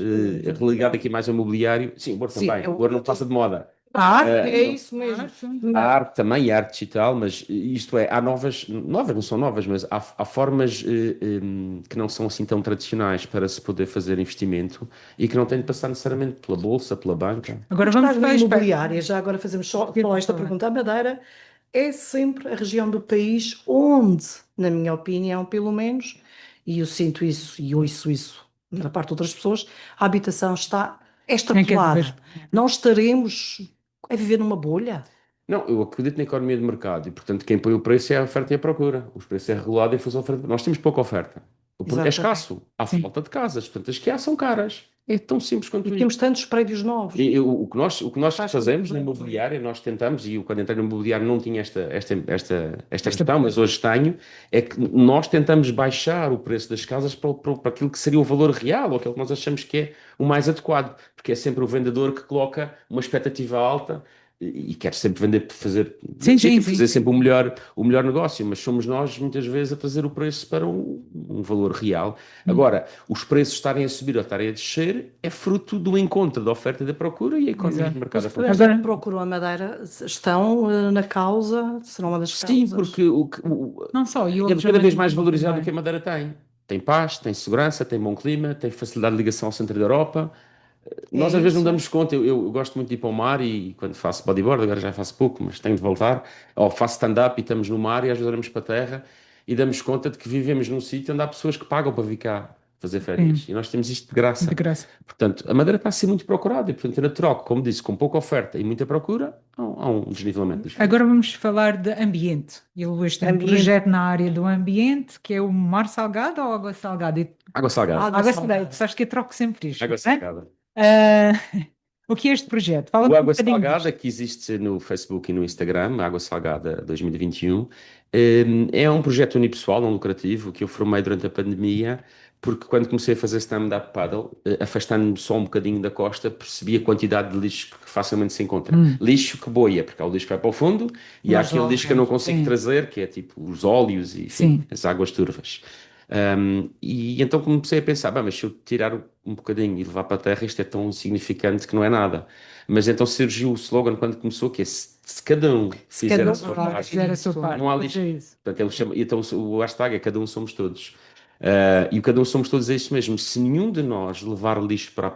relegado aqui mais ao imobiliário, sim, o ouro Sim, também, o ouro não passa de moda. Ah, Eh, é isso mesmo. a arte também, e a arte digital, mas isto é, há novas não são novas, mas há formas que não são assim tão tradicionais para se poder fazer investimento e que não têm de passar necessariamente pela bolsa, pela banca. Agora Vamos vamos para para a a espera. imobiliária, já agora fazemos só esta pergunta. A Madeira é sempre a região do país onde, na minha opinião, pelo menos, e eu sinto isso e ouço isso da parte de outras pessoas, a habitação está É cada extrapolada. vez. Não estaremos a viver numa bolha. Não, eu acredito na economia de mercado e, portanto, quem põe o preço é a oferta e a procura. O preço é regulado em função da oferta. Nós temos pouca oferta. É Exatamente. escasso. Há Sim. falta de casas. Portanto, as que há são caras. É tão simples E quanto isso. temos tantos prédios novos. O que nós Faz fazemos sentido. na imobiliária, nós tentamos, e eu quando entrei no imobiliário não tinha esta questão, mas hoje tenho, é que nós tentamos baixar o preço das casas para aquilo que seria o valor real, ou aquilo que nós achamos que é o mais adequado, porque é sempre o vendedor que coloca uma expectativa alta e quer sempre vender, fazer sempre o melhor negócio, mas somos nós muitas vezes a trazer o preço para um valor real. Agora, os preços estarem a subir ou estarem a descer é fruto do encontro da oferta e da procura e a economia Exato. de mercado a As funcionar. pessoas que procuram a Madeira estão na causa, serão uma das Sim, causas. porque Não só, e o é cada vez alojamento mais valorizado o também. que a Madeira tem. Tem paz, tem segurança, tem bom clima, tem facilidade de ligação ao centro da Europa. É Nós às vezes não isso. damos conta, eu gosto muito de ir para o mar e quando faço bodyboard, agora já faço pouco, mas tenho de voltar, ou faço stand-up e estamos no mar e às vezes olhamos para a terra e damos conta de que vivemos num sítio onde há pessoas que pagam para vir cá fazer férias Sim, e nós temos isto de de graça. graça. Portanto, a Madeira está a ser muito procurada e portanto é natural que, como disse, com pouca oferta e muita procura, há um desnivelamento dos preços. Agora vamos falar de ambiente. E o Luís tem um Ambiente. projeto na área do ambiente, que é o mar salgado ou água salgada? Água salgada. Água salgada, tu sabes que eu troco sempre isto, Água não é? salgada. Ah, o que é este projeto? O Fala-me um Água bocadinho Salgada, disto. que existe no Facebook e no Instagram, Água Salgada 2021, é um projeto unipessoal, não lucrativo, que eu formei durante a pandemia, porque quando comecei a fazer stand-up paddle, afastando-me só um bocadinho da costa, percebi a quantidade de lixo que facilmente se encontra. Lixo que boia, porque há o lixo que vai para o fundo e há Mas aquele lixo que eu não consigo sim. trazer, que é tipo os óleos e enfim, Sim. as águas turvas. E então comecei a pensar, bem, mas se eu tirar um bocadinho e levar para a terra, isto é tão insignificante que não é nada. Mas então surgiu o slogan quando começou, que é se cada um Se fizer cada a um sua Claro, parte, fizer a sua parte. não há Pois lixo. é isso. Portanto, ele chama, então o hashtag é cada um somos todos. E o cada um somos todos é isso mesmo. Se nenhum de nós levar lixo para a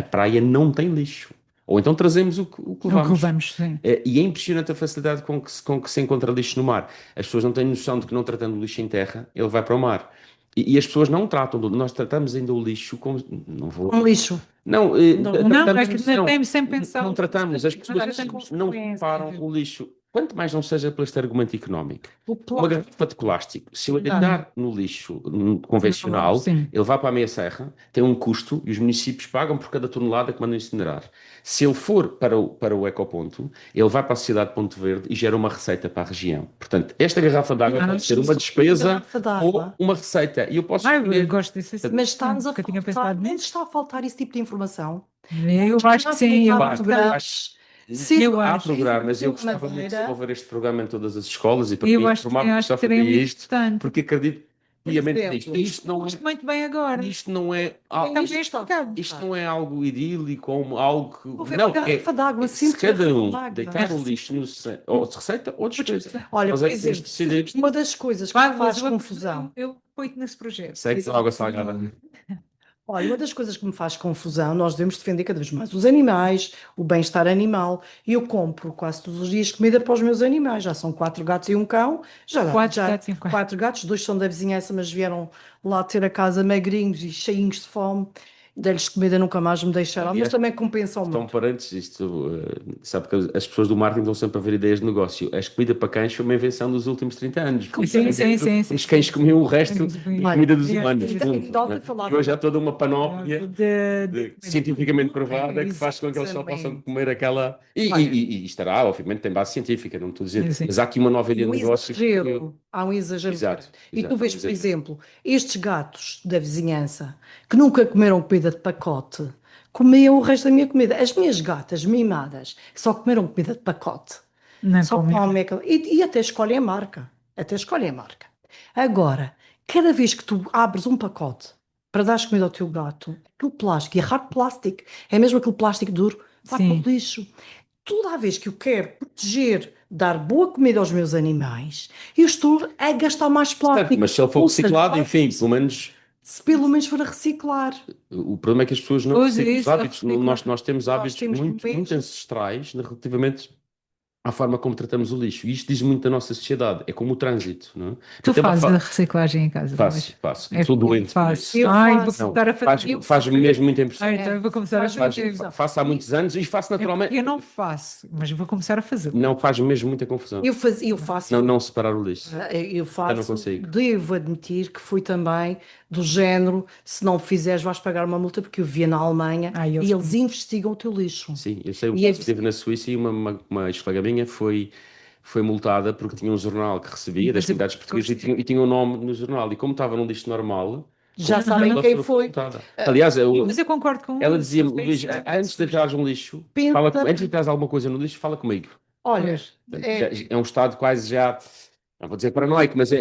praia não tem lixo. Ou então trazemos o que É o que levamos. levamos, sim. E é impressionante a facilidade com que se encontra lixo no mar. As pessoas não têm noção de que não tratando o lixo em terra, ele vai para o mar. E as pessoas não tratam, nós tratamos ainda o lixo como. Não vou. Um lixo. Não, Não, Não, é tratamos, que não, nem sem pensar. não tratamos. As Mas pessoas tem não consequências. separam o lixo. quanto mais não seja por este argumento económico. O Uma plástico. garrafa de plástico, se eu a deitar no lixo convencional, Sim. ele vai para a meia serra, tem um custo e os municípios pagam por cada tonelada que mandam incinerar. Se ele for para o ecoponto, ele vai para a sociedade de Ponto Verde e gera uma receita para a região. Portanto, esta garrafa de água pode ser uma despesa Garrafa de ou água. uma receita. E eu posso Eu escolher. gosto disso assim. Mas está-nos a Nunca tinha faltar, pensado não nisso. está a faltar esse tipo de informação. Eu acho que sim. Já Eu há acho que programas. Eu Há acho. programas, eu gostava muito de Madeira. desenvolver este programa em todas as escolas e para Eu mim acho que informar sim, porque acho só que seria fazia muito isto, importante. porque acredito piamente exemplo, nisto. Isto não é, Gosto muito bem agora. isto não é, Também isto, explicado. isto não é algo idílico, como algo que, Houve não, uma garrafa de água, se simples cada garrafa um de água. deitar o lixo no ou de receita ou despesa. Olha, Nós por é que temos de exemplo, decidir. uma das coisas que me faz confusão. Eu apoio-te nesse projeto. Sei que são água salgada. Olha, uma das coisas que me faz confusão, nós devemos defender cada vez mais os animais, o bem-estar animal. E eu compro quase todos os dias comida para os meus animais. Já são 4 gatos e um cão. Quatro gatos e um cão. 4 gatos, 2 são da vizinhança, mas vieram lá ter a casa magrinhos e cheinhos de fome. Dei-lhes comida, nunca mais me deixaram, mas Aliás, também compensam Então, muito. parentes, sabe que as pessoas do marketing estão sempre a ver ideias de negócio. As comida para cães foi uma invenção dos últimos 30 anos. Sim. Os cães comiam o resto da comida dos humanos. e Ponto, dá-te né? a falar. E hoje há toda uma panóplia De- cientificamente provada que faz com que eles só possam comer aquela. E estará, obviamente, tem base científica, não estou a dizer. Sim. Mas há aqui uma nova ideia Um de negócio. exagero. Há um exagero. Exato, E tu exato, vês, por exato. exemplo, estes gatos da vizinhança que nunca comeram comida de pacote, comiam o resto da minha comida. As minhas gatas mimadas que só comeram comida de pacote, Não só comem. comem aquela. E até escolhem a marca. Até escolhem a marca. Agora, cada vez que tu abres um pacote para dar comida ao teu gato, aquele plástico, e é hard plástico, é mesmo aquele plástico duro, vai para Sim. o lixo. Toda a vez que eu quero proteger, dar boa comida aos meus animais, eu estou a gastar mais plástico. Mas se ele for Ou seja, reciclado, enfim, pelo menos. se pelo menos for a reciclar. O problema é que as pessoas não Pois é, reciclam os isso, a hábitos. reciclar. Nós temos Nós hábitos temos muito mesmo. ancestrais relativamente à forma como tratamos o lixo. E isto diz muito da nossa sociedade. É como o trânsito, não é? Tu Até fazes a reciclagem em casa? Faço. É Sou doente. por Faço. isso. Eu Ai, faço. vou Não, começar a fazer. faz-me mesmo muita impressão. Então eu vou começar a fazer. Faço há muitos anos e faço naturalmente. Eu não faço, mas vou começar a fazer. Não faz mesmo muita confusão. Eu faço. Não separar o lixo. Eu não faço, consigo. devo admitir que fui também do género, se não o fizeres vais pagar uma multa, porque eu via na Alemanha e eles investigam o teu lixo. Sim, eu sei o E que é- esteve na Suíça e uma ex-colega minha foi multada porque tinha um jornal que recebia das comunidades portuguesas e tinha um nome no jornal. E como estava num lixo normal, Já sabem ela quem foi. multada. Aliás, Mas eu concordo com ela isso. dizia-me, Luís, antes de tirares um lixo, Pensa- antes de tirares alguma coisa no lixo, fala comigo. Olha, É um estado quase já, não vou dizer paranoico, mas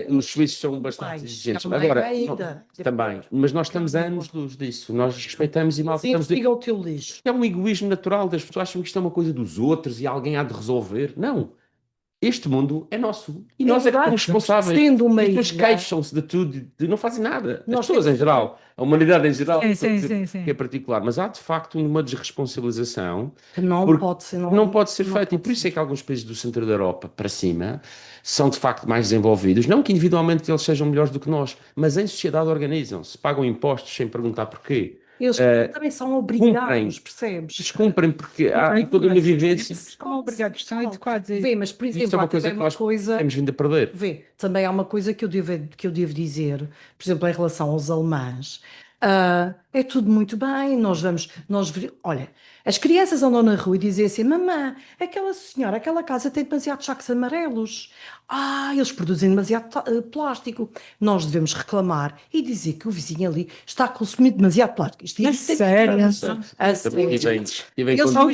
os suíços são bastante exigentes. também Agora, ainda. também, mas nós estamos a anos-luz disso. Nós respeitamos e maltratamos. investigam o teu lixo. É um egoísmo natural das pessoas, acham que isto é uma coisa dos outros e alguém há de resolver. Não. Este mundo é nosso e nós é que somos responsáveis. Sendo uma As pessoas ilha, queixam-se de tudo e não fazem nada. As Nós pessoas em geral, a humanidade em geral, Sim. que é particular. Mas há de facto uma desresponsabilização que não porque pode ser. não pode ser feita. E pode por isso ser. é que alguns países do centro da Europa para cima são de facto mais desenvolvidos. Não que individualmente eles sejam melhores do que nós, mas em sociedade organizam-se, pagam impostos sem perguntar porquê. Eles também são obrigados, percebes? Descumprem porque há toda uma vivência. São obrigados, são educados. Vê, mas por Isso exemplo, é uma há coisa também que nós temos vindo a perder. Vê, também há uma coisa que eu devo dizer, por exemplo, em relação aos alemães. É tudo muito bem, olha, as crianças andam na rua e dizem assim, mamã, aquela senhora, aquela casa tem demasiados sacos amarelos. Eles produzem demasiado plástico. Nós devemos reclamar e dizer que o vizinho ali está a consumir demasiado plástico. Isto É sério? A sério. Eles são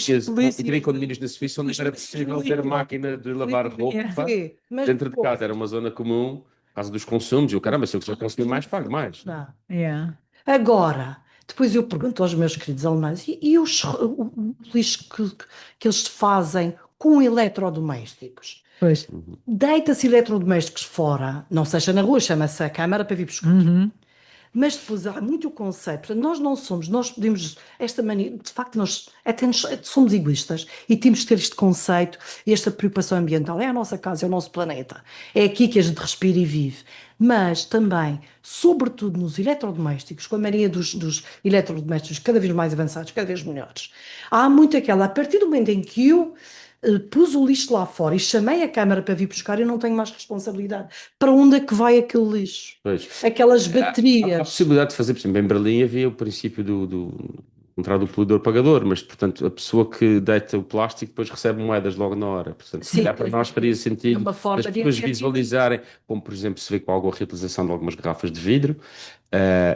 Tive condomínios na Suíça onde era possível ter máquina de lavar roupa Vê, mas dentro de casa. Era uma zona comum, por causa dos consumos. E o caramba, se eu quiser consumir mais, pago mais. não. Yeah. Agora, depois eu pergunto aos meus queridos alemães, o lixo que eles fazem com eletrodomésticos? Pois. Deita-se eletrodomésticos fora, não seja na rua, chama-se a câmara para vir buscar. Mas depois há muito o conceito, portanto, nós podemos, esta mania, de facto, nós somos egoístas e temos que ter este conceito e esta preocupação ambiental. É a nossa casa, é o nosso planeta, é aqui que a gente respira e vive. Mas também, sobretudo nos eletrodomésticos, com a mania dos eletrodomésticos cada vez mais avançados, cada vez melhores, há muito aquela, a partir do momento em que eu pus o lixo lá fora e chamei a câmara para vir buscar, eu não tenho mais responsabilidade. Para onde é que vai aquele lixo? Pois. Aquelas Há baterias. possibilidade de fazer, por exemplo, em Berlim havia o princípio do contrário do poluidor-pagador, mas, portanto, a pessoa que deita o plástico depois recebe moedas logo na hora. Portanto, se Sim, calhar para nós faria é sentido uma as forma de pessoas incentivo. visualizarem, como, por exemplo, se vê com alguma reutilização de algumas garrafas de vidro,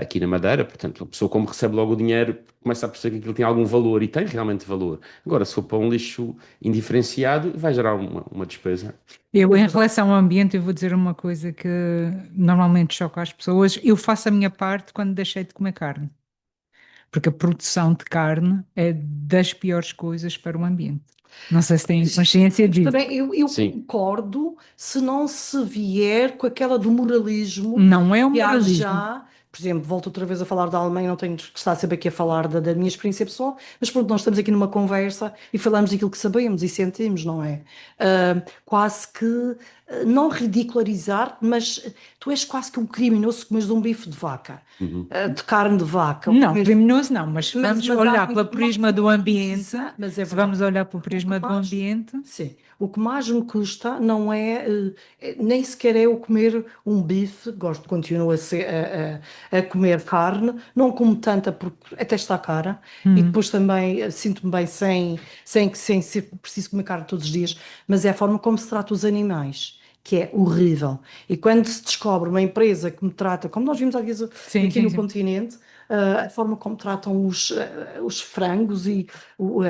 aqui na Madeira. Portanto, a pessoa, como recebe logo o dinheiro, começa a perceber que aquilo tem algum valor e tem realmente valor. Agora, se for para um lixo indiferenciado, vai gerar uma despesa. Eu, em relação ao ambiente, eu vou dizer uma coisa que normalmente choca as pessoas. Eu faço a minha parte quando deixei de comer carne, porque a produção de carne é das piores coisas para o ambiente. Não sei se têm consciência disso. Também eu Sim, concordo se não se vier com aquela do moralismo Não é o que há moralismo. já. Por exemplo, volto outra vez a falar da Alemanha, não tenho que estar sempre aqui a falar da minha experiência pessoal, mas pronto, nós estamos aqui numa conversa e falamos daquilo que sabemos e sentimos, não é? Quase que não ridicularizar, mas tu és quase que um criminoso se comes um bife de vaca, uhum. de carne de vaca. Ou Não, comes- criminoso não, mas se Mas, vamos mas há olhar pelo o que mais prisma me do ambiente, custa, mas é se verdade. vamos olhar pelo O que prisma do mais, ambiente, sim, o que mais me custa não é, nem sequer é eu comer um bife, gosto, continuo a comer carne, não como tanta porque até está cara, e hum, depois também sinto-me bem sem ser preciso comer carne todos os dias, mas é a forma como se trata os animais. Que é horrível. E quando se descobre uma empresa que me trata, como nós vimos às vezes sim, aqui sim, no sim, continente, a forma como tratam os frangos e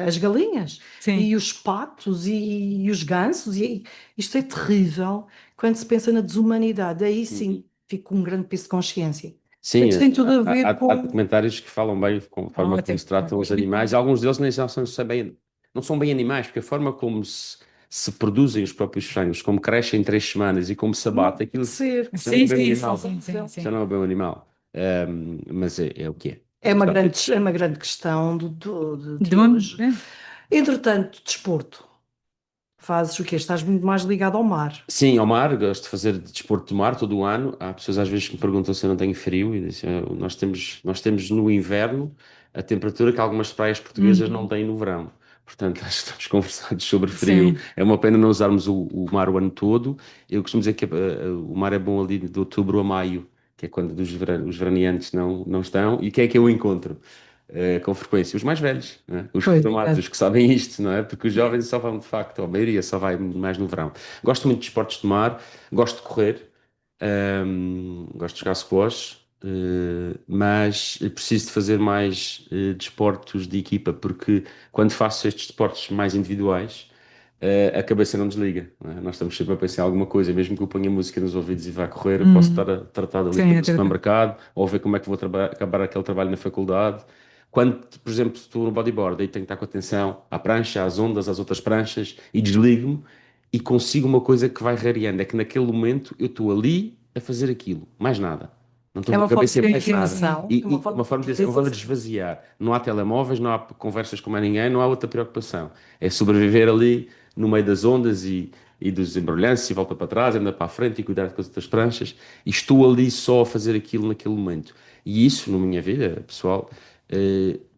as galinhas sim. e os patos e os gansos, e isto é terrível quando se pensa na desumanidade. Aí sim fico com um grande peso de consciência. Sim, Isto tem tudo a ver há com. documentários que falam bem com a forma como Ótimo. se tratam os animais. Alguns deles nem já são bem, não são bem animais, porque a forma como se produzem os próprios frangos, como crescem em 3 semanas e como se Não abate, pode aquilo ser. já não é Sim, bem um sim, sim, animal. sim, sim, Já sim. não é bem um animal. Mas é o que é. É uma grande questão de Do hoje. am- Entretanto, desporto. Fazes o quê? Estás muito mais ligado ao mar. Sim, ao mar, gosto de fazer desporto de mar todo o ano. Há pessoas às vezes que me perguntam se eu não tenho frio e dizem, nós temos no inverno a temperatura que algumas praias portuguesas não Uhum. têm no verão. Portanto, acho que estamos conversados sobre frio. Sim, É uma pena não usarmos o mar o ano todo. Eu costumo dizer que o mar é bom ali de outubro a maio, que é quando os veraneantes não estão. E quem é que eu encontro? Com frequência, os mais velhos, né? Os pois, reformados, os exato. que sabem isto, não é? Porque os jovens só vão de facto, ou a maioria só vai mais no verão. Gosto muito de esportes de mar, gosto de correr, gosto de jogar squash, mas preciso de fazer mais desportos de equipa, porque quando faço estes desportos mais individuais, a cabeça não desliga, não é? Nós estamos sempre a pensar em alguma coisa, mesmo que eu ponha música nos ouvidos e vá correr, eu posso estar Uhum. a tratar da lista Sim, do até. supermercado, ou a ver como é que vou acabar aquele trabalho na faculdade. Quando, por exemplo, estou no bodyboard, aí tenho que estar com atenção à prancha, às ondas, às outras pranchas, e desligo-me e consigo uma coisa que vai rareando, é que naquele momento eu estou ali a fazer aquilo, mais nada. Não estou É com a uma forma cabeça em de Sim, mais sim, nada. sim. realização. É uma E forma uma forma de de dizer, eu vou realização. desvaziar. Não há telemóveis, não há conversas com mais ninguém, não há outra preocupação. É sobreviver ali no meio das ondas e dos embrulhanços e volta para trás, anda para a frente e cuidar com as outras pranchas. E estou ali só a fazer aquilo naquele momento. E isso, na minha vida pessoal,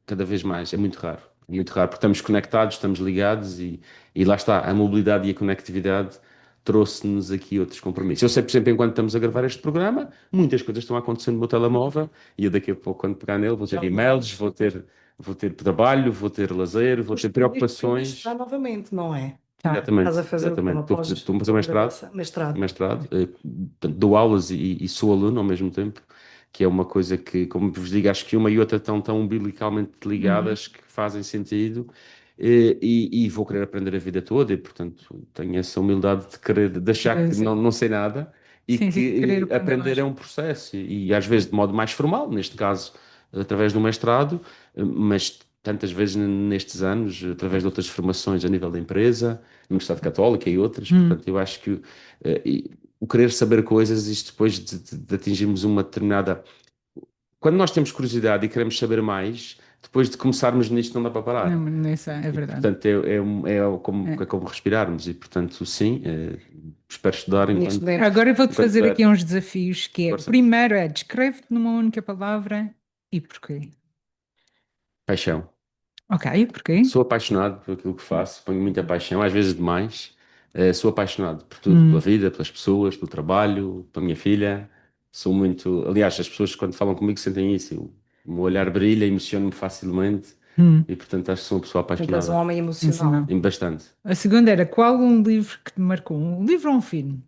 cada vez mais, é muito raro. É muito raro, porque estamos conectados, estamos ligados e lá está, a mobilidade e a conectividade trouxe-nos aqui outros compromissos. Eu sei, por exemplo, enquanto estamos a gravar este programa, muitas coisas estão a acontecer no meu telemóvel e eu daqui a pouco, quando pegar nele, vou ter e-mails, vou ter trabalho, vou ter lazer, vou ter Para preocupações. estudar novamente, não é? Tá. Estás a Exatamente, fazer o quê? exatamente. Uma Estou a fazer um mestrado, pós-graduação, mestrado. mestrado, portanto, dou aulas e sou aluno ao mesmo tempo, que é uma coisa que, como vos digo, acho que uma e outra estão tão umbilicalmente Uhum. ligadas que fazem sentido, e vou querer aprender a vida toda, e portanto tenho essa humildade de querer, de achar que Sim, não sei nada, e sim, sim, querer que aprender aprender é mais. um processo, e às vezes de modo mais formal, neste caso através do mestrado, mas tantas vezes nestes anos, através de outras formações a nível da empresa, Universidade Católica e outras, Hum. portanto, eu acho que o querer saber coisas, isto depois de atingirmos uma determinada. Quando nós temos curiosidade e queremos saber mais, depois de começarmos nisto, não dá para Não, parar. mas isso é E, verdade. portanto, É. é como respirarmos, e, portanto, sim, espero estudar Neste enquanto, momento, Agora eu vou-te enquanto fazer aqui puder. uns desafios, que é, Força. primeiro é, descreve-te numa única palavra e porquê. Paixão. Ok, porquê? Sou apaixonado por aquilo que faço, ponho muita paixão, às vezes demais. Sou apaixonado por tudo, pela Hum, vida, pelas pessoas, pelo trabalho, pela minha filha. Sou muito. Aliás, as pessoas quando falam comigo sentem isso. O meu olhar brilha, emociono-me facilmente hum, e, portanto, acho que sou uma pessoa Portanto, és um apaixonada. homem isso emocional. não. Bastante. A segunda era qual um livro que te marcou? Um livro ou um filme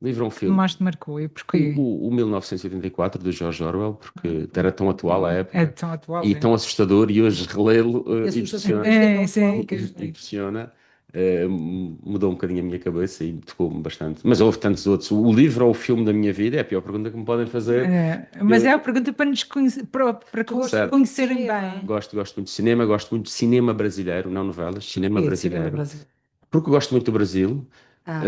Livro ou um que filme? mais te marcou e porquê? O 1984, do George Orwell, porque era tão atual à É época tão atual, e é? tão assustador, e hoje relê-lo E assusta-se um impressiona. bocadinho, É, não sim, João? Impressiona. Mudou um bocadinho a minha cabeça e tocou-me bastante. Mas houve tantos outros. O livro ou o filme da minha vida é a pior pergunta que me podem fazer. Mas Eu, é a pergunta para nos conhecer, para Tu gostas certo, muito de conhecerem cinema? bem. gosto muito de cinema, gosto muito de cinema brasileiro, não novelas, cinema E de cinema brasileiro. brasileiro? Porque eu gosto muito do Brasil, Ah,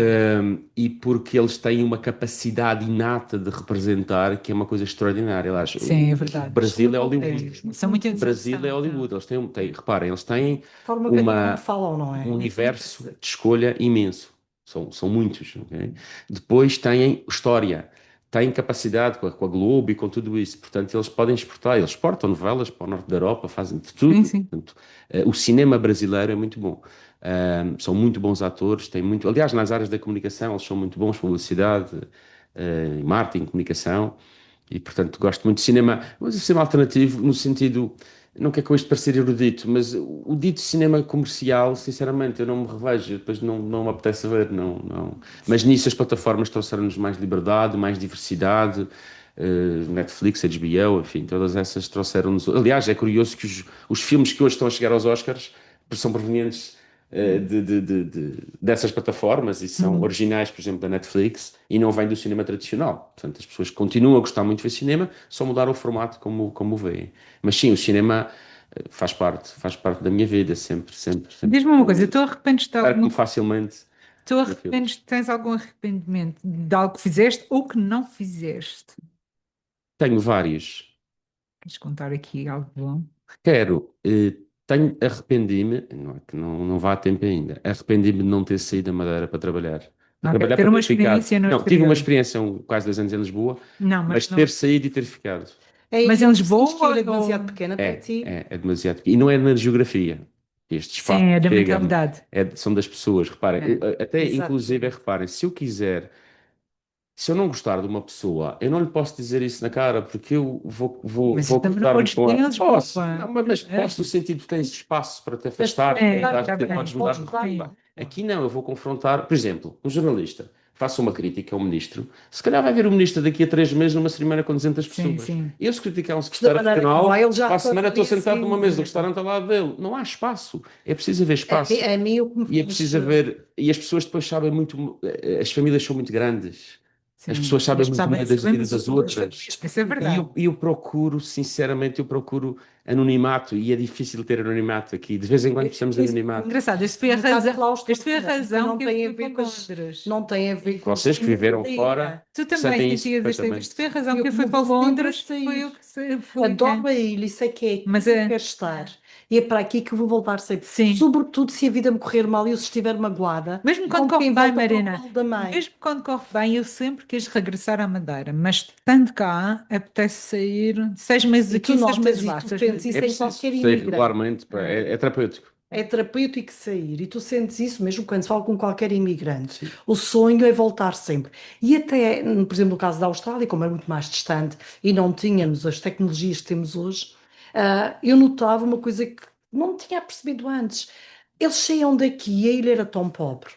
e porque eles têm uma capacidade inata de representar que é uma coisa extraordinária. Aliás, Sim, é o verdade. Brasil é é, Hollywood. São muito O Brasil é interessantes. Hollywood. Eles reparem, eles têm a forma como uma, falam, não um é? universo de escolha imenso. São muitos, ok? Depois têm história, têm capacidade com a Globo e com tudo isso. Portanto, eles podem exportar. Eles exportam novelas para o norte da Europa, fazem de Sim, tudo. sim. Portanto, o cinema brasileiro é muito bom. São muito bons atores, têm muito. Aliás, nas áreas da comunicação, eles são muito bons, publicidade, marketing, comunicação. E, portanto, gosto muito de cinema, mas o cinema alternativo, no sentido, não quero com isto parecer erudito, mas o dito cinema comercial, sinceramente, eu não me revejo, depois não me apetece ver, não. Mas nisso as plataformas trouxeram-nos mais liberdade, mais diversidade, Netflix, HBO, enfim, todas essas trouxeram-nos. Aliás, é curioso que os filmes que hoje estão a chegar aos Oscars são provenientes dessas plataformas e são Hum. originais, por exemplo, da Netflix e não vêm do cinema tradicional. Portanto, as pessoas continuam a gostar muito de ver cinema, só mudaram o formato como o veem. Mas sim, o cinema faz parte da minha vida, sempre, sempre, sempre. Diz-me uma coisa, tu arrependes de Perco-me alguma, facilmente tu em filmes. arrependes, tens algum arrependimento de algo que fizeste ou que não fizeste? Tenho vários. Queres contar aqui algo bom? Arrependi-me, não é que não vá a tempo ainda, arrependi-me de não ter saído da Madeira para trabalhar. Para Ok, trabalhar ter para uma ter ficado. experiência no Não, tive uma exterior. experiência quase 2 anos em Lisboa, Não, mas mas ter não. saído e ter ficado. É, Mas e em não sentiste que a Lisboa ilha é demasiado ou... pequena para É, ti? é, é demasiado. E não é na geografia. Este espaço Sim, é da chega, mentalidade. são das pessoas. Reparem, É. até inclusive, Exatamente. reparem, se eu não gostar de uma pessoa, eu não lhe posso dizer isso na cara, porque eu vou, vou, Mas vou também não cruzar-me podes com dizer ela. em Posso, Lisboa. não, mas É, posso no sentido que tens espaço para te Mas afastar, podes mudar está de bem. podes podes mudar. mudar de Sim. Aqui não, eu vou confrontar, por exemplo, um jornalista. Faça uma crítica ao ministro, se calhar vai ver o ministro daqui a 3 meses numa cerimónia com 200 Sim, pessoas. sim. Eu, se criticar um da secretário maneira que vai, regional, ele já para a semana estou repartiu sentado numa mesa do cinza. restaurante ao lado dele. Não há espaço. É preciso haver espaço. A mim o que me E é faz. preciso haver. E as pessoas depois sabem muito. As famílias são muito grandes. As Sim. pessoas sabem Mas muito mais da vida sabemos das tudo. outras. Isso é E verdade. eu procuro, sinceramente, eu procuro anonimato. E é difícil ter anonimato aqui. De vez em quando precisamos de anonimato. Engraçado, Um bocado esta foi a claustrofóbica, razão não que eu tem a fui para ver com Londres. não tem a ver com a Vocês que viveram fora Tu também sentem isso sentias esta perfeitamente. foi a razão que eu eu fui como para vou sempre a Londres, foi sair. eu que fui. Adoro a ilha, isso é que é aqui Mas que eu quero estar. E é para aqui que eu vou voltar sempre. sim, Sobretudo se a vida me correr mal e eu se estiver magoada, mesmo quando como corre quem bem, volta para o Marina, colo da mãe. mesmo quando corre bem, eu sempre quis regressar à Madeira, mas estando cá, apetece sair 6 meses E tu aqui, seis notas meses e lá, tu seis sentes meses. É isso em preciso qualquer sair imigrante. regularmente, pá, É. é terapêutico. É terapêutico sair e tu sentes isso mesmo quando se fala com qualquer imigrante. O sonho é voltar sempre. E até, por exemplo, no caso da Austrália, como é muito mais distante e não tínhamos as tecnologias que temos hoje, eu notava uma coisa que não tinha percebido antes. Eles saíam daqui e a ilha era tão pobre.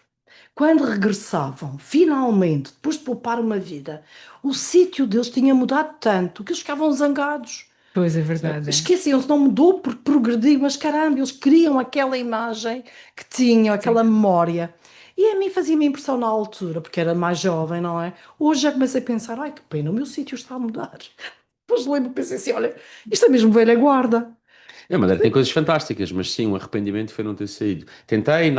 Quando regressavam, finalmente, depois de poupar uma vida, o sítio deles tinha mudado tanto que eles ficavam zangados. Pois é Certo? verdade, é. Esqueciam-se, não mudou porque progrediu, mas caramba, eles queriam aquela imagem que tinham, Sim. aquela memória. E a mim fazia-me impressão na altura, porque era mais jovem, não é? Hoje já comecei a pensar, ai que pena, o meu sítio está a mudar. Depois lembro, pensei assim, olha, isto é mesmo velha guarda. A Madeira tem coisas fantásticas, mas sim, um arrependimento foi não ter saído. Tentei,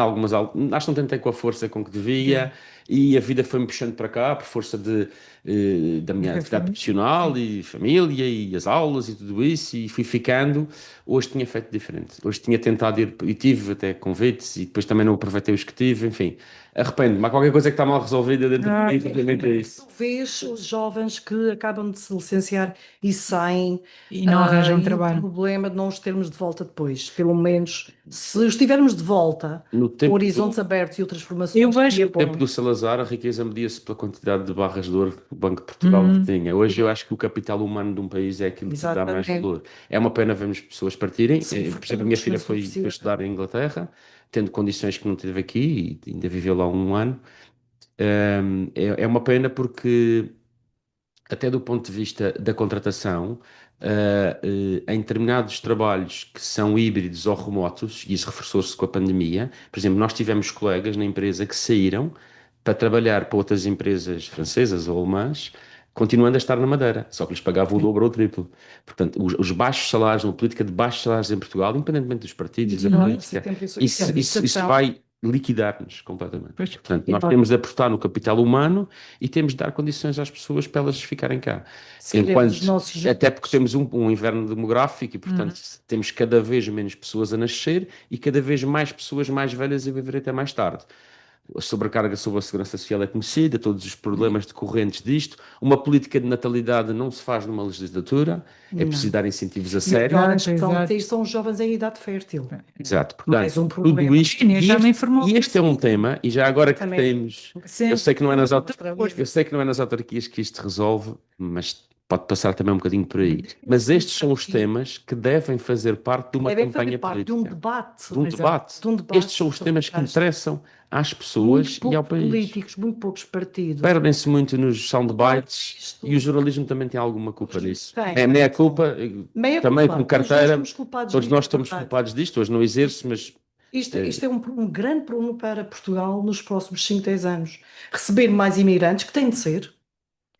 acho que não tentei com a força com que devia, e a vida foi-me puxando para cá por força da minha atividade profissional e família e as aulas e tudo isso, e fui ficando. Hoje tinha feito diferente. Hoje tinha tentado ir, e tive até convites, e depois também não aproveitei os que tive, enfim. Arrependo-me. Há qualquer coisa que está mal resolvida dentro de mim, relativamente a isso. Tu vês os jovens que acabam de se licenciar e saem, E não arranjam e o trabalho. problema de não os termos de volta depois. Pelo menos, se os tivermos de volta, No com tempo horizontes abertos e outras formações, Eu vejo seria No tempo bom. do Salazar, a riqueza media-se pela quantidade de barras de ouro que o Banco de Portugal tinha. Hoje eu acho que o capital humano de um país é aquilo que lhe dá mais Exatamente. valor. É uma pena vermos pessoas partirem. São Por exemplo, a minha fortunas filha na foi subsídio. estudar em Inglaterra, tendo condições que não teve aqui e ainda viveu lá um ano. É uma pena porque até do ponto de vista da contratação, em determinados trabalhos que são híbridos ou remotos, e isso reforçou-se com a pandemia, por exemplo, nós tivemos colegas na empresa que saíram para trabalhar para outras empresas francesas ou alemãs, continuando a estar na Madeira, só que lhes pagavam o dobro ou o triplo. Portanto, os baixos salários, uma política de baixos salários em Portugal, independentemente dos partidos, da política, isso vai liquidar-nos completamente. Pois. Portanto, nós temos de apostar no capital humano e temos de dar condições às pessoas para elas ficarem cá. Se queremos os Enquanto, nossos até porque jovens. temos um inverno demográfico e, portanto, temos cada vez menos pessoas a nascer e cada vez mais pessoas mais velhas a viver até mais tarde. A sobrecarga sobre a segurança social é conhecida, todos os problemas decorrentes disto. Uma política de natalidade não se faz numa legislatura, é preciso Não. dar incentivos a E os sério. jovens que estão a Exato. ter são os jovens em idade fértil. Exato, Mais portanto, um tudo problema. isto, Inês já me informou e que este é um sim. tema, e já agora que Também. temos, Sim. eu sei que não é nas Pois. eu sei que não é nas autarquias que isto resolve, mas pode passar também um bocadinho por aí. Mas estes são os temas que devem fazer parte de uma Devem campanha fazer parte de um política, debate. de um Exato. debate. De um debate Estes são os temas que sobre interessam às muito pessoas e ao poucos país. políticos, muito poucos partidos. Perdem-se muito nos soundbites Isto- e o jornalismo também tem alguma culpa disso. Tem. É meia culpa, Meia também culpa. como Todos nós carteira, estamos culpados todos disto, nós é estamos verdade. culpados disto. Hoje não exerço, mas Isto é um grande problema para Portugal nos próximos 5, 10 anos. Receber mais imigrantes, que tem de ser,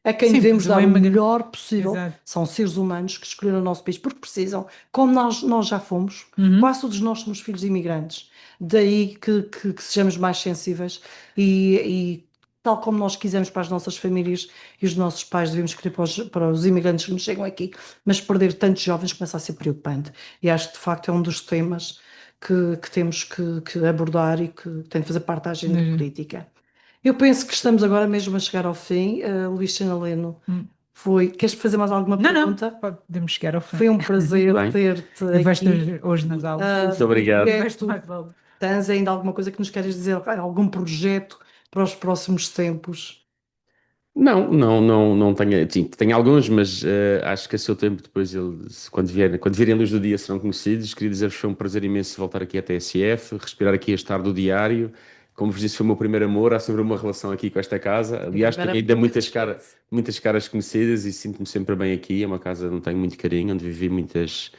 a quem Sim, devemos porque dar o o imigra- melhor possível. Exato. São seres humanos que escolheram o nosso país porque precisam, como nós já fomos, quase todos nós somos filhos de imigrantes. Daí que sejamos mais sensíveis e tal como nós quisemos para as nossas famílias e os nossos pais devemos querer para os imigrantes que nos chegam aqui, mas perder tantos jovens começa a ser preocupante. E acho que de facto é um dos temas que temos que abordar e que tem de fazer parte da agenda política. Eu penso que estamos agora mesmo a chegar ao fim. Luís Sinaleno, queres fazer mais alguma Não, pergunta? podemos chegar ao fim. Foi um prazer Bem. ter-te E vais aqui. hoje nas aulas. muito obrigado. Tu tens ainda alguma coisa que nos queres dizer? Algum projeto para os próximos tempos? Não tenho, sim, tenho alguns, mas acho que a seu tempo depois eles, quando virem a luz do dia serão conhecidos. Queria dizer-vos que foi um prazer imenso voltar aqui à TSF, respirar aqui este ar do diário. Como vos disse, foi o meu primeiro amor, há sempre uma relação aqui com esta casa. Aliás, tenho ainda muitas caras conhecidas e sinto-me sempre bem aqui. É uma casa onde tenho muito carinho, onde vivi muitas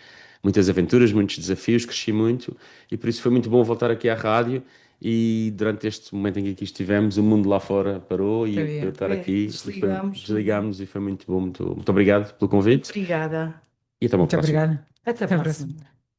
aventuras, muitos desafios, cresci muito e por isso foi muito bom voltar aqui à rádio. E durante este momento em que aqui estivemos, o mundo lá fora parou e eu estar aqui, desligámos e foi muito bom. Muito obrigado pelo convite Obrigada. e até uma Muito próxima. obrigada. Até a Até a próxima. próxima.